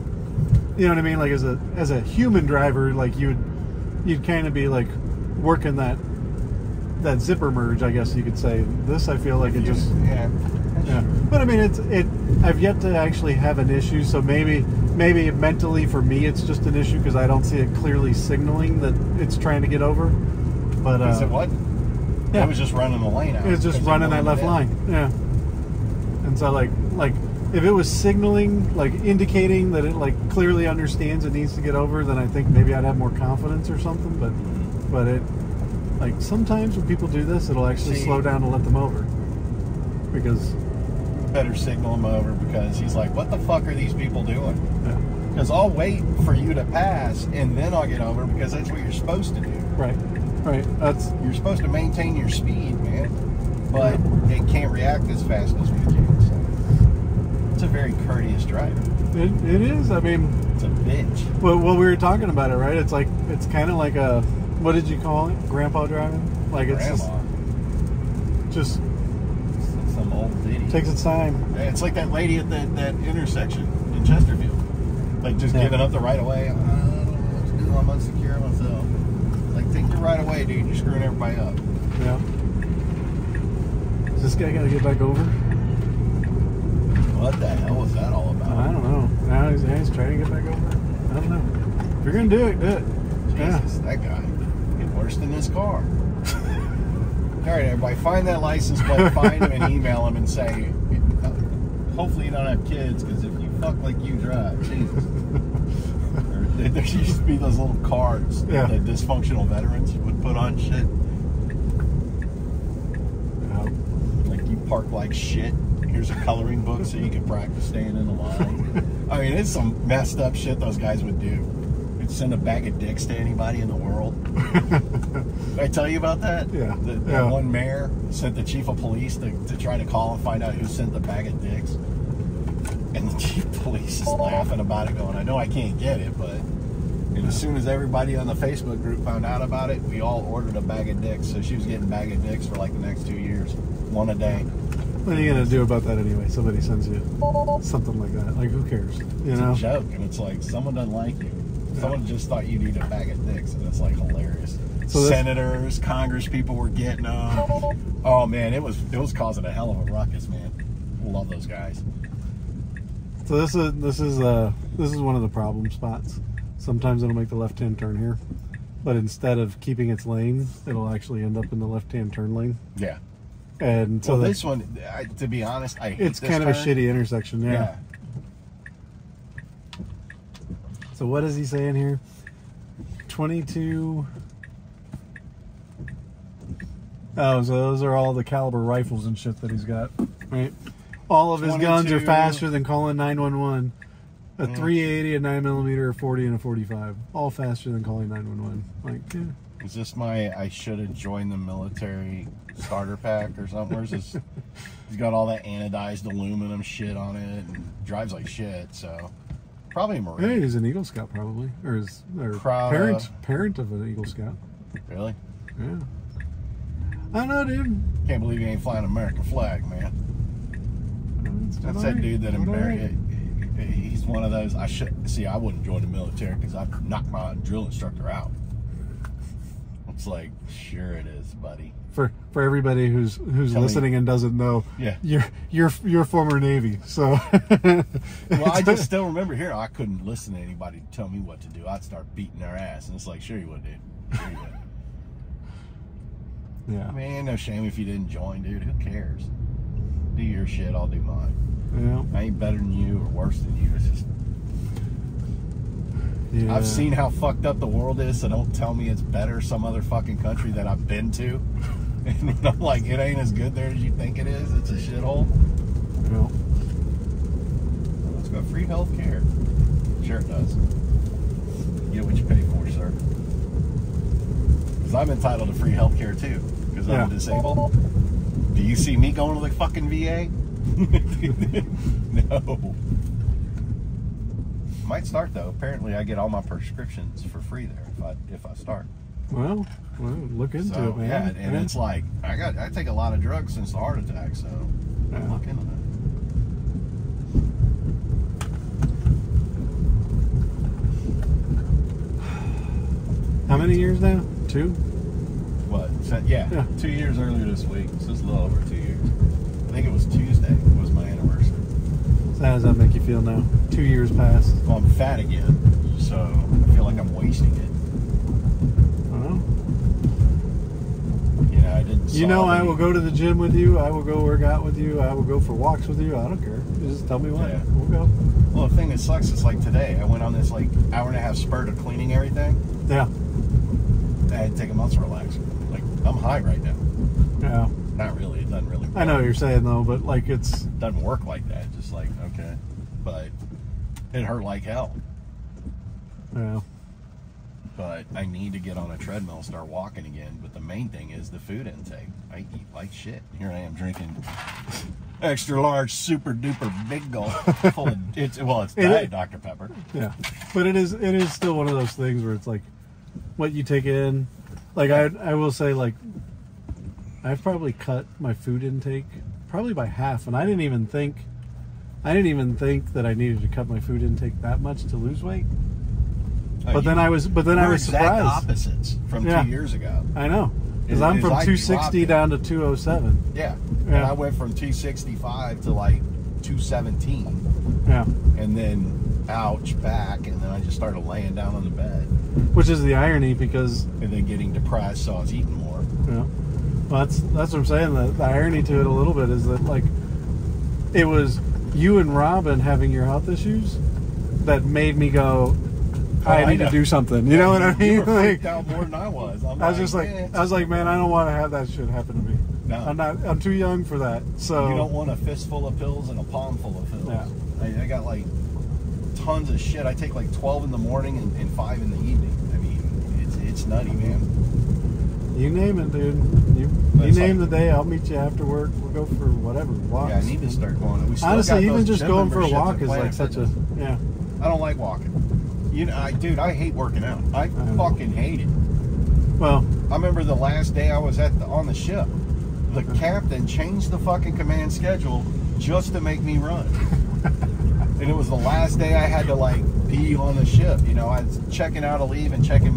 you know what I mean. Like as a human driver, like you'd kind of be like working that zipper merge, I guess you could say. This, I feel like it just yeah. But I mean, I've yet to actually have an issue. So maybe mentally for me, it's just an issue because I don't see it clearly signaling that it's trying to get over. But is it what? Yeah, it was just running the lane out. It's just running that left line. Yeah. And so like if it was signaling, like indicating that it like clearly understands it needs to get over, then I think maybe I'd have more confidence or something. But it, like, sometimes when people do this, it'll actually slow down and let them over. Because better signal him over, because he's like, what the fuck are these people doing? Yeah. Because I'll wait for you to pass and then I'll get over, because that's what you're supposed to do. Right. You're supposed to maintain your speed, man, but it can't react as fast as we can. So it's a very courteous driver. It is. I mean, it's a bitch. Well, we were talking about it, right? It's like, it's kind of like a, what did you call it? Grandpa driving? Like, it's just some old lady. Takes its time. Yeah, it's like that lady at that intersection in Chesterfield, like just giving up the right of way. I don't know what to do. I'm unsecure myself. Like, take the right of way, dude. You're screwing everybody up. Yeah. Does this guy got to get back over? What the hell was that all about? I don't know. Now he's trying to get back over. I don't know. If you're gonna do it, do it. Jesus, that guy. Get worse than his car. All right, everybody, find that license plate, find him, and email him and say, hopefully you don't have kids, because if you fuck like you drive, Jesus. There used to be those little cards that dysfunctional veterans would put on shit. Like, you park like shit. Here's a coloring book so you can practice staying in the line. I mean, it's some messed up shit those guys would do. They'd send a bag of dicks to anybody in the world. Did I tell you about that? Yeah. That one mayor sent the chief of police to try to call and find out who sent the bag of dicks. And the chief of police is laughing about it, going, I know I can't get it, but... And as soon as everybody on the Facebook group found out about it, we all ordered a bag of dicks. So she was getting a bag of dicks for like the next 2 years. One a day. What are you going to do about that anyway? Somebody sends you something like that. Like, who cares? It's a joke, and it's like, someone doesn't like you. Someone just thought you needed a bag of dicks, and it's like hilarious. So senators, Congress people were getting them. Oh man, it was causing a hell of a ruckus, man. Love those guys. So this is one of the problem spots. Sometimes it'll make the left-hand turn here, but instead of keeping its lane, it'll actually end up in the left-hand turn lane. Yeah. And so this one, to be honest, I hate it's kind of a shitty intersection. Yeah. So what is he saying here? 22. Oh, so those are all the caliber rifles and shit that he's got, right? All of his guns are faster than calling 911. A 380, a 9mm, a 40, and a 45. All faster than calling 911. Like, yeah. Is this my I should have joined the military starter pack or something? Where's this? He's got all that anodized aluminum shit on it and drives like shit, so probably a Marine. Yeah, he's an Eagle Scout probably. Or parent of an Eagle Scout. Really? Yeah. I don't know, dude. Can't believe he ain't flying an American flag, man. That's that dude that embarrassed. He's one of those. I wouldn't join the military because I'd knock my drill instructor out. It's like, sure it is, buddy. For everybody who's listening and doesn't know, you're former Navy, so. Well, I just still remember here. I couldn't listen to anybody tell me what to do. I'd start beating their ass, and it's like, sure you would, dude. Sure you would. Yeah. Man, no shame if you didn't join, dude. Who cares? Do your shit. I'll do mine. Yeah. I ain't better than you or worse than you. It's just. Yeah. I've seen how fucked up the world is, so don't tell me it's better some other fucking country that I've been to. And I'm like, it ain't as good there as you think it is. It's a shithole. Well, it's got free health care. Sure it does. You get what you pay for, sir. Because I'm entitled to free health care too, because I'm disabled. Do you see me going to the fucking VA? No. Might start though. Apparently, I get all my prescriptions for free there if I start. Well, look into it, man. Yeah, and it's like I take a lot of drugs since the heart attack, so look into that. How many years now? 2? What? Yeah, 2 years earlier this week. So it's a little over 2 years. I think it was Tuesday was my anniversary. So how does that make you feel now? 2 years passed. Well, I'm fat again, so I feel like I'm wasting it. I don't know. You know, I didn't You know, I will go to the gym with you. I will go work out with you. I will go for walks with you. I don't care. You just tell me when. Yeah. We'll go. Well, the thing that sucks is like today, I went on this like hour and a half spurt of cleaning everything. Yeah. I had to take a month to relax. Like, I'm high right now. Yeah. Not really. It doesn't really work. I know what you're saying, though, but like it doesn't work like that. Just like, okay. But it hurt like hell. Yeah. But I need to get on a treadmill and start walking again. But the main thing is the food intake. I eat like shit. Here I am drinking extra large, super duper big gulp full of it's Diet Dr. Pepper. Yeah, but it is still one of those things where it's like what you take in. Like I will say, like I've probably cut my food intake probably by half, and I didn't even think that I needed to cut my food intake that much to lose weight. But then I was surprised. Exact opposites from 2 years ago. I know, because I'm from 260 down to 207. Yeah. And I went from 265 to like 217. Yeah. And then back, and then I just started laying down on the bed. Which is the irony, because and then getting depressed, so I was eating more. Yeah. Well, that's what I'm saying. The irony to it a little bit is that like it was you and Robin having your health issues that made me go, I need to do something. You know what I mean? You were freaked out more than I was. I was like, man, I don't want to have that shit happen to me. No. I'm too young for that. So you don't want a fistful of pills and a palm full of pills. Yeah. I got like tons of shit. I take like 12 in the morning and 5 in the evening. I mean, it's nutty, man. You name it, dude. You name the day. I'll meet you after work. We'll go for whatever walks. Yeah, I need to start going. Honestly, even just going for a walk is like such a I don't like walking. You know, I hate working out. I fucking hate it. Well, I remember the last day I was on the ship. The captain changed the fucking command schedule just to make me run. And it was the last day I had to like be on the ship. You know, I was checking out of leave and checking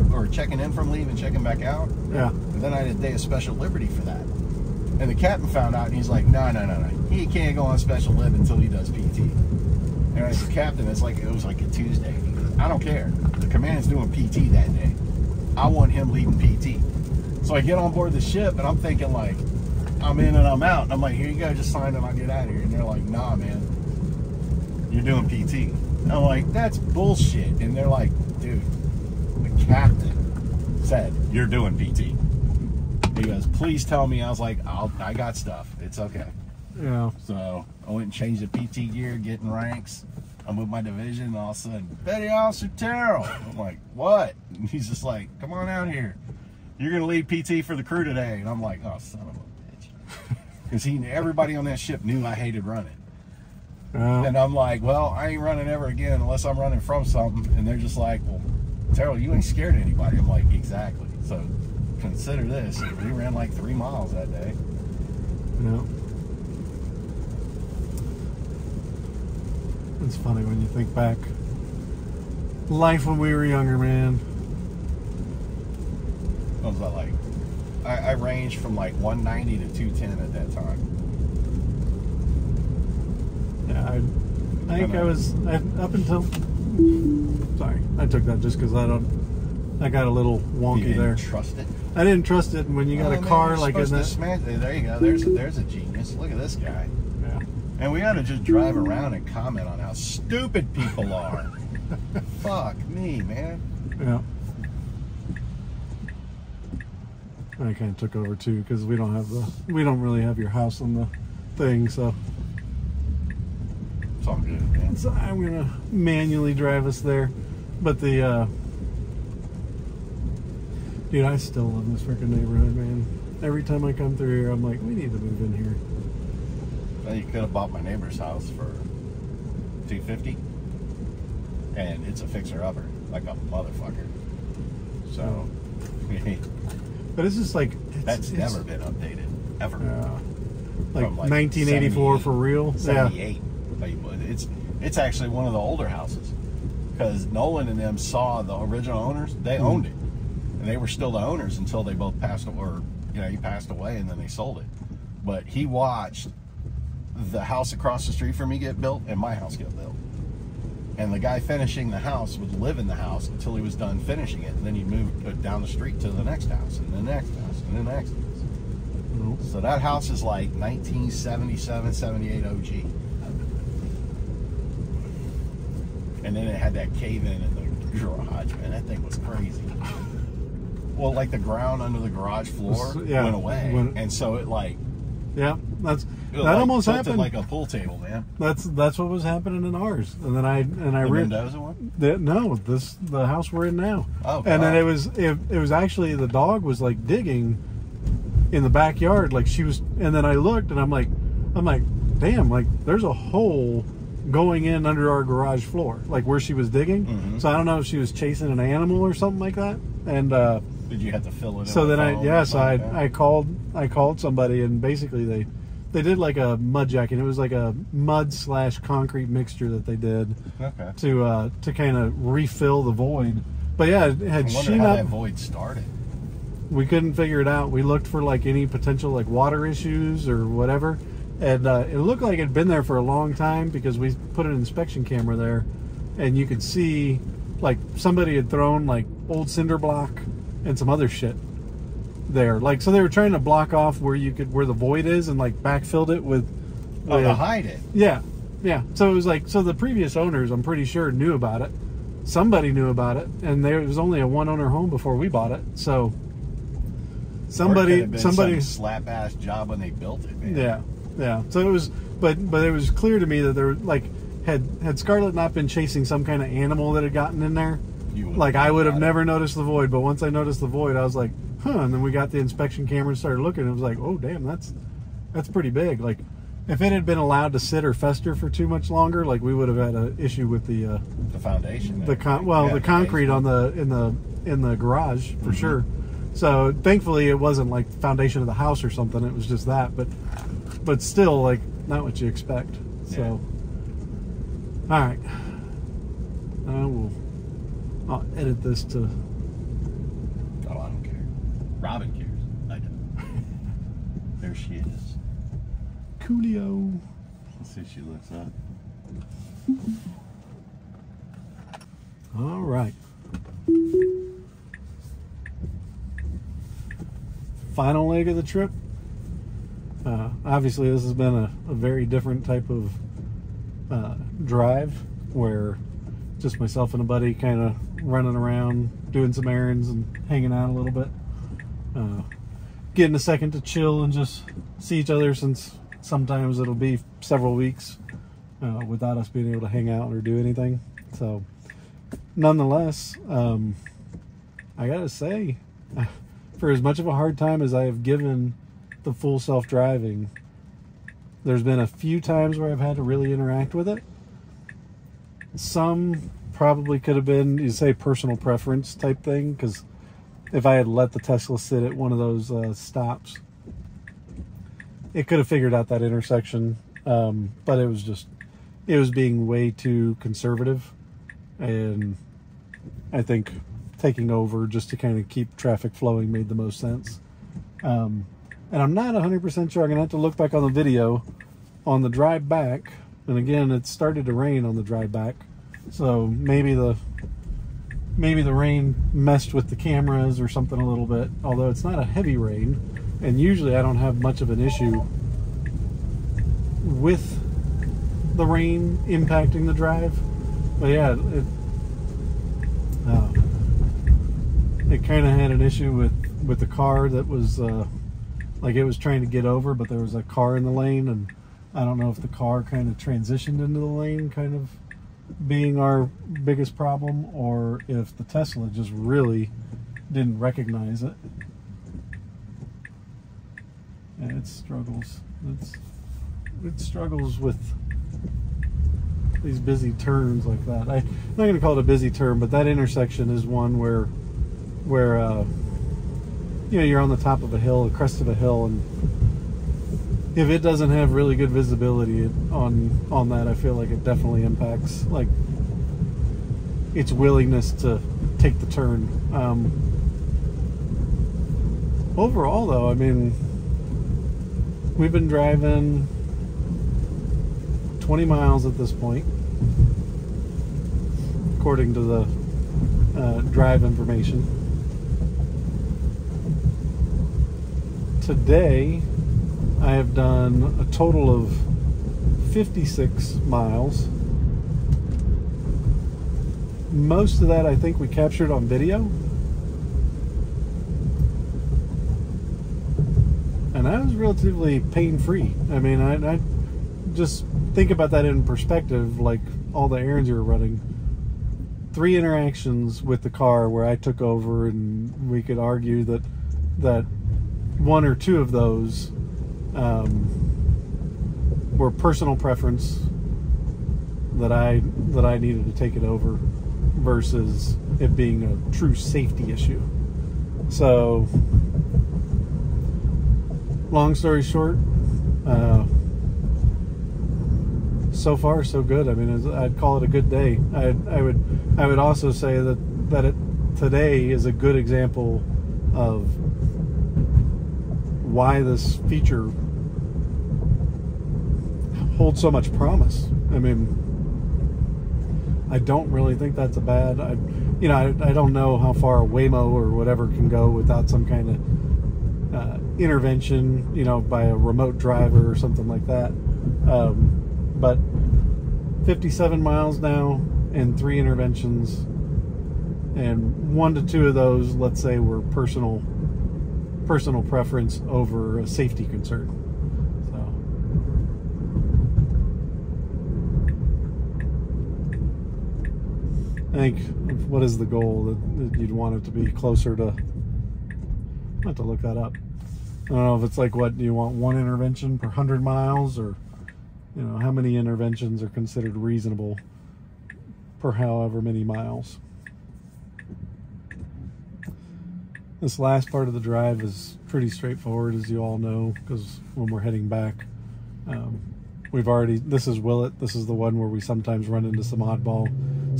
in from leave and checking back out. Yeah. And then I had a day of special liberty for that. And the captain found out, and he's like, no. He can't go on special lib until he does PT. And as the captain, it was like a Tuesday. He goes, I don't care. The command's doing PT that day. I want him leading PT. So I get on board the ship, and I'm thinking like, I'm in and I'm out. And I'm like, here you go, just sign and I'll get out of here. And they're like, nah, man, you're doing PT. And I'm like, that's bullshit. And they're like, dude, the captain said, you're doing PT. He goes, please tell me. I was like, I got stuff. It's okay. Yeah. So I went and changed the PT gear, getting ranks. I'm with my division, and all of a sudden, Petty Officer Terrell. I'm like, what? And he's just like, come on out here. You're going to lead PT for the crew today. And I'm like, oh, son of a bitch. Because everybody on that ship knew I hated running. And I'm like, well, I ain't running ever again unless I'm running from something. And they're just like, well, Terrell, you ain't scared of anybody. I'm like, exactly. So consider this. We ran like 3 miles that day. Yeah. It's funny when you think back. Life when we were younger, man. What was that like? I ranged from like 190 to 210 at that time. Yeah, I think I was up until. Sorry, I took that just because I got a little wonky you didn't there. Trust it? I didn't trust it, and when you got a car like in that. There you go. There's a genius. Look at this guy. Yeah. And we ought to just drive around and comment on how stupid people are. Fuck me, man. Yeah. I kind of took over too because we don't really have your house on the thing, so. It's all good, man. So I'm gonna manually drive us there, but dude, I still love this freaking neighborhood, man. Every time I come through here, I'm like, we need to move in here. Well, you could have bought my neighbor's house for $250, and it's a fixer-upper, like a motherfucker. So, but it's just like that's never been updated ever. Like 1984 for real. 78. Yeah. It's actually one of the older houses because Nolan and them saw the original owners. They owned it, and they were still the owners until they both passed, or he passed away, and then they sold it. But he watched the house across the street from me get built and my house get built. And the guy finishing the house would live in the house until he was done finishing it, and then he'd move down the street to the next house, and the next house, and the next house. No. So that house is like 1977, 78 OG. And then it had that cave-in in the garage, man. That thing was crazy. Well, like the ground under the garage floor went away. And so it like... Yeah, that like almost happened. Like a pool table, man. That's what was happening in ours. And then I the Mendoza one? No, the house we're in now. Oh, God. And then it was actually, the dog was like digging in the backyard, like she was, and then I looked and I'm like, damn, like there's a hole going in under our garage floor, like where she was digging. Mm-hmm. So I don't know if she was chasing an animal or something like that. And did you have to fill it in? So then I called somebody, and basically they did like a mud jack, and it was like a mud/concrete mixture that they did to kind of refill the void. But yeah, had she how not, that void started. We couldn't figure it out. We looked for like any potential like water issues or whatever, and it looked like it'd been there for a long time because we put an inspection camera there, and you could see like somebody had thrown like old cinder block and some other shit there. Like, so they were trying to block off where the void is, and like backfilled it with to hide it. Yeah. So it was like, so the previous owners, I'm pretty sure, knew about it. Somebody knew about it, and there was only a one-owner home before we bought it. So somebody some slap ass job when they built it, man. Yeah. So it was, but it was clear to me that there, like, had Scarlett not been chasing some kind of animal that had gotten in there, like I would have never noticed the void. But once I noticed the void, I was like, huh. And then we got the inspection camera and started looking, and it was like, oh damn, that's pretty big. Like, if it had been allowed to sit or fester for too much longer, like we would have had an issue with the foundation, the concrete on in the garage for sure. So thankfully it wasn't like the foundation of the house or something. It was just that, but still, like, not what you expect. So all right, I'll edit this to. Oh, I don't care. Robin cares. I don't. There she is. Coolio. Let's see if she looks up. All right. Final leg of the trip. Obviously, this has been a very different type of drive, where just myself and a buddy kind of running around, doing some errands and hanging out a little bit. Getting a second to chill and just see each other, since sometimes it'll be several weeks without us being able to hang out or do anything. So nonetheless, I gotta say, for as much of a hard time as I have given the full self-driving, there's been a few times where I've had to really interact with it. Some probably could have been, you say, personal preference type thing, because if I had let the Tesla sit at one of those stops, it could have figured out that intersection, but it was being way too conservative, and I think taking over just to kind of keep traffic flowing made the most sense. And I'm not 100% sure. I'm gonna have to look back on the video on the drive back, and again, it started to rain on the drive back, so maybe the rain messed with the cameras or something a little bit, although it's not a heavy rain, and usually I don't have much of an issue with the rain impacting the drive. But yeah, it kind of had an issue with the car that was like, it was trying to get over, but there was a car in the lane, and I don't know if the car kind of transitioned into the lane, kind of being our biggest problem, or if the Tesla just really didn't recognize it. And it struggles. It struggles with these busy turns like that. I'm not going to call it a busy turn, but that intersection is one where you know, you're on the top of a hill, the crest of a hill, and if it doesn't have really good visibility on that, I feel like it definitely impacts like its willingness to take the turn. Overall, though, I mean, we've been driving 20 miles at this point, according to the drive information. Today I have done a total of 56 miles. Most of that I think we captured on video. And that was relatively pain-free. I mean, I just think about that in perspective, like all the errands you were running. 3 interactions with the car where I took over, and we could argue that 1 or 2 of those were personal preference, that I needed to take it over, versus it being a true safety issue. So, long story short, so far so good. I mean, I'd call it a good day. I would also say that today is a good example of why this feature holds so much promise. I mean, I don't really think that's a bad. I don't know how far a Waymo or whatever can go without some kind of intervention, by a remote driver or something like that. But 57 miles now and 3 interventions, and 1 to 2 of those, let's say, were personal preference over a safety concern. So I think, what is the goal? That you'd want it to be closer to, I'll have to look that up. I don't know if it's like, what do you want, 1 intervention per 100 miles, or how many interventions are considered reasonable per however many miles. This last part of the drive is pretty straightforward, as you all know, because when we're heading back, this is Willett. This is the one where we sometimes run into some oddball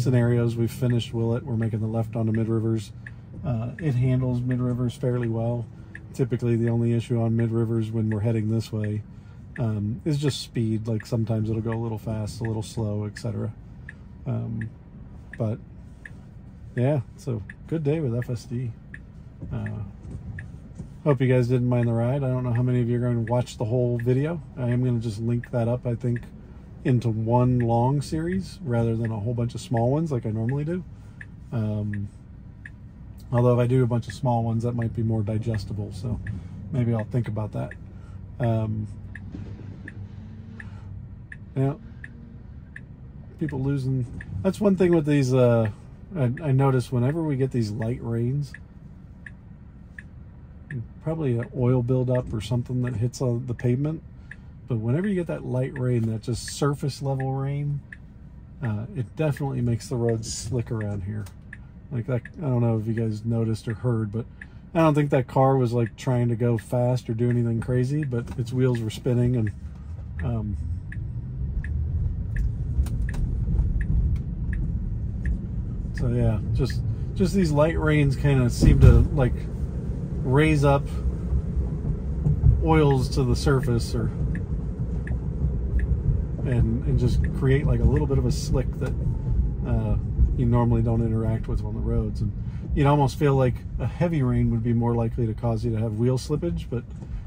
scenarios. We've finished Willett. We're making the left onto Mid-Rivers. It handles Mid-Rivers fairly well. Typically the only issue on Mid-Rivers when we're heading this way is just speed. Like sometimes it'll go a little fast, a little slow, etc. But yeah, so good day with FSD. Hope you guys didn't mind the ride. I don't know how many of you are going to watch the whole video. I am going to just link that up, I think, into one long series rather than a whole bunch of small ones like I normally do. Although if I do a bunch of small ones, that might be more digestible, so maybe I'll think about that. Yeah, people losing. That's one thing with these. I notice whenever we get these light rains, probably an oil buildup or something that hits on the pavement. But whenever you get that light rain, that just surface level rain, it definitely makes the roads slick around here. Like that, I don't know if you guys noticed or heard, but I don't think that car was like trying to go fast or do anything crazy, but its wheels were spinning, and so yeah, just these light rains kind of seem to like raise up oils to the surface, or and just create like a little bit of a slick that you normally don't interact with on the roads. And you'd almost feel like a heavy rain would be more likely to cause you to have wheel slippage, but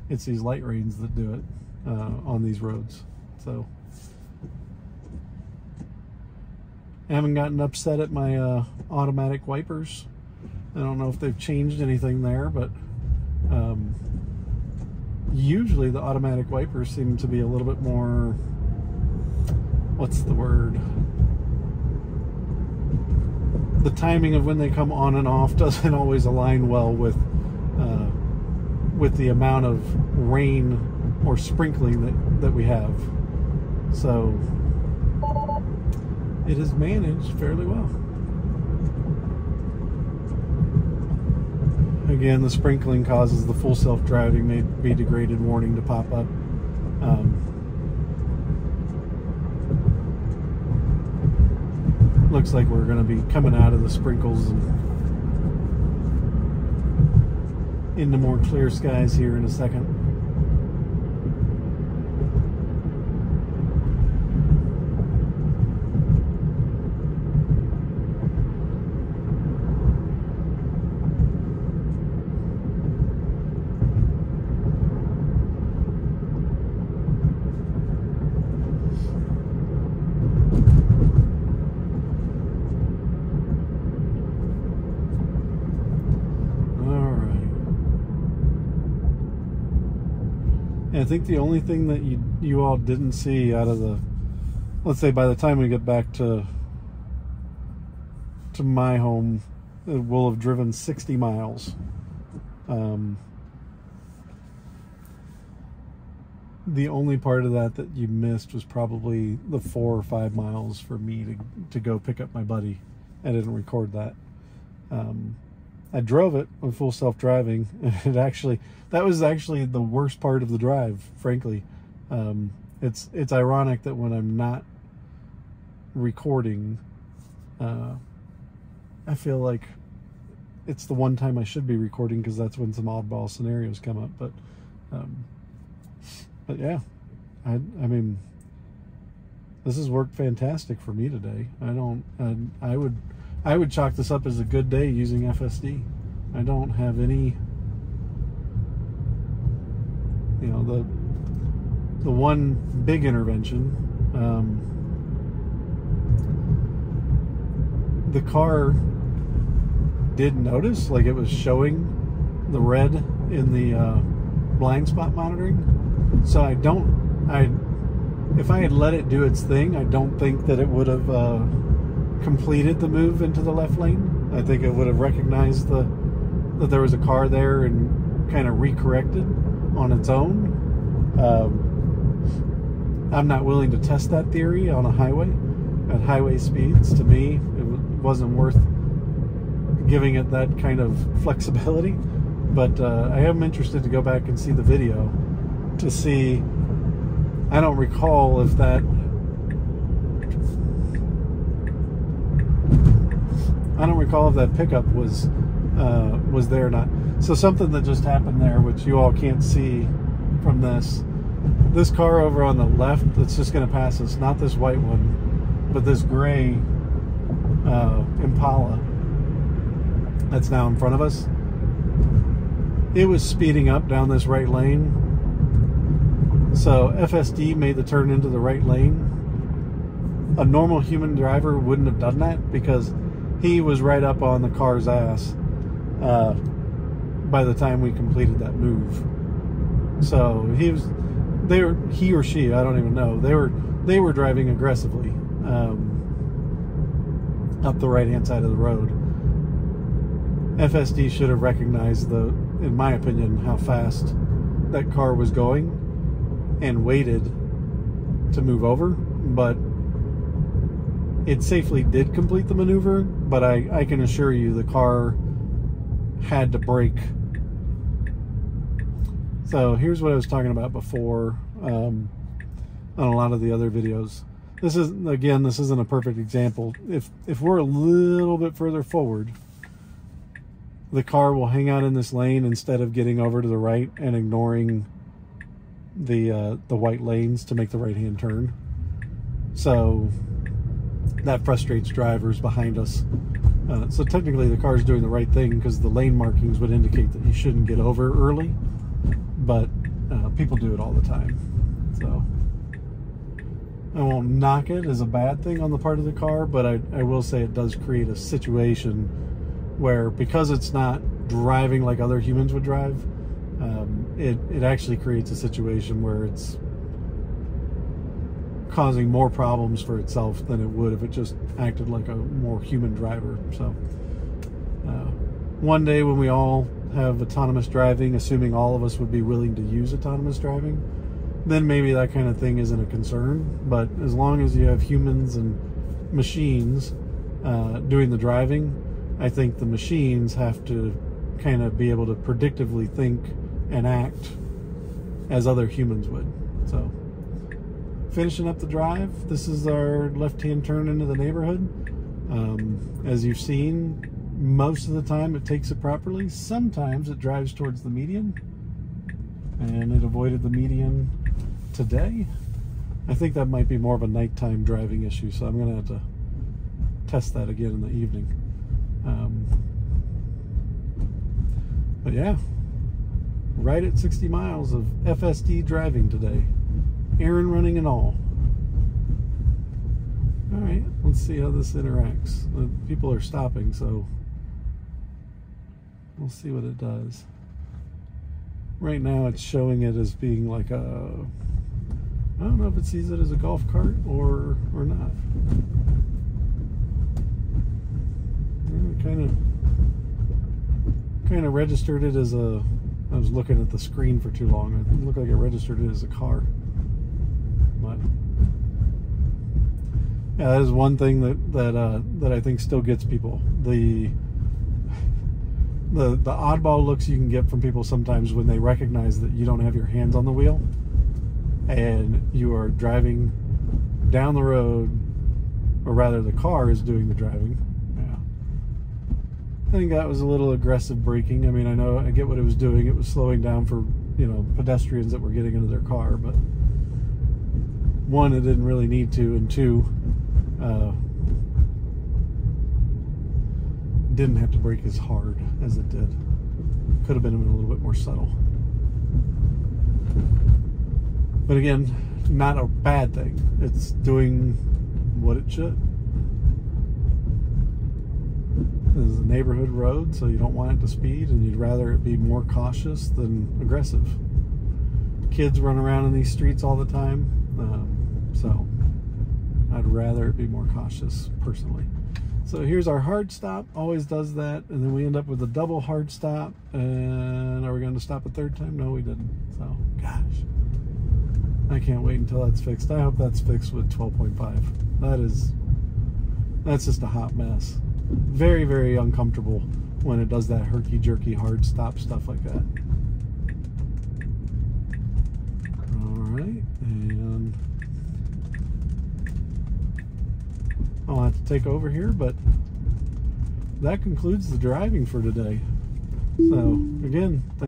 it's these light rains that do it on these roads. So I haven't gotten upset at my automatic wipers. I don't know if they've changed anything there, but usually the automatic wipers seem to be a little bit more, what's the word? The timing of when they come on and off doesn't always align well with the amount of rain or sprinkling that we have. So it is managed fairly well. Again, the sprinkling causes the full self-driving may be degraded warning to pop up. Looks like we're going to be coming out of the sprinkles and into more clear skies here in a second. And I think the only thing that you all didn't see out of the, let's say by the time we get back to my home, it will have driven 60 miles. The only part of that you missed was probably the 4 or 5 miles for me to go pick up my buddy. I didn't record that. I drove it on full self-driving, and that was actually the worst part of the drive, frankly. It's ironic that when I'm not recording, I feel like it's the one time I should be recording, because that's when some oddball scenarios come up. But yeah, I mean, this has worked fantastic for me today. I would chalk this up as a good day using FSD. I don't have any, you know, the one big intervention. The car did notice, like, it was showing the red in the blind spot monitoring. So if I had let it do its thing, I don't think that it would have completed the move into the left lane. I think it would have recognized that there was a car there and kind of recorrected on its own. I'm not willing to test that theory on a highway at highway speeds. To me, it wasn't worth giving it that kind of flexibility. But I am interested to go back and see the video to see. I don't recall if that pickup was there or not. So something that just happened there, which you all can't see from this car over on the left that's just going to pass us, not this white one, but this gray Impala that's now in front of us. It was speeding up down this right lane. So FSD made the turn into the right lane. A normal human driver wouldn't have done that, because he was right up on the car's ass by the time we completed that move. So he or she, I don't even know, they were driving aggressively up the right hand side of the road. FSD should have recognized in my opinion, how fast that car was going and waited to move over, but it safely did complete the maneuver. But I can assure you the car had to brake. So here's what I was talking about before on a lot of the other videos. This isn't a perfect example. If we're a little bit further forward, the car will hang out in this lane instead of getting over to the right and ignoring the white lanes to make the right-hand turn. So that frustrates drivers behind us. So technically the car is doing the right thing, because the lane markings would indicate that you shouldn't get over early, but people do it all the time. So I won't knock it as a bad thing on the part of the car, but I will say it does create a situation where, because it's not driving like other humans would drive, it actually creates a situation where it's causing more problems for itself than it would if it just acted like a more human driver. So one day when we all have autonomous driving, assuming all of us would be willing to use autonomous driving, then maybe that kind of thing isn't a concern. But as long as you have humans and machines doing the driving, I think the machines have to kind of be able to predictively think and act as other humans would. So finishing up the drive, this is our left-hand turn into the neighborhood. As you've seen, most of the time it takes it properly. Sometimes it drives towards the median, and it avoided the median today. I think that might be more of a nighttime driving issue, so I'm going to have to test that again in the evening. But yeah, right at 60 miles of FSD driving today, errand running and all. All right, let's see how this interacts. People are stopping, so we'll see what it does. Right now it's showing it as being like a, I don't know if it sees it as a golf cart or not. Kind of registered it as a, I was looking at the screen for too long. It looked like it registered it as a car. But yeah, that is one thing that I think still gets people. The oddball looks you can get from people sometimes when they recognize that you don't have your hands on the wheel and you are driving down the road, or rather the car is doing the driving. Yeah, I think that was a little aggressive braking. I mean, I get what it was doing. It was slowing down for, you know, pedestrians that were getting into their car, but one, it didn't really need to, and two, didn't have to brake as hard as it did. Could have been a little bit more subtle. But again, not a bad thing. It's doing what it should. This is a neighborhood road, so you don't want it to speed, and you'd rather it be more cautious than aggressive. Kids run around in these streets all the time, so I'd rather it be more cautious, personally. So here's our hard stop, always does that, and then we end up with a double hard stop. And are we going to stop a third time? No, we didn't. So, gosh, I can't wait until that's fixed. I hope that's fixed with 12.5. That's just a hot mess. Very, very uncomfortable when it does that herky-jerky hard stop stuff like that. All right, and I'll have to take over here, but that concludes the driving for today. So, again,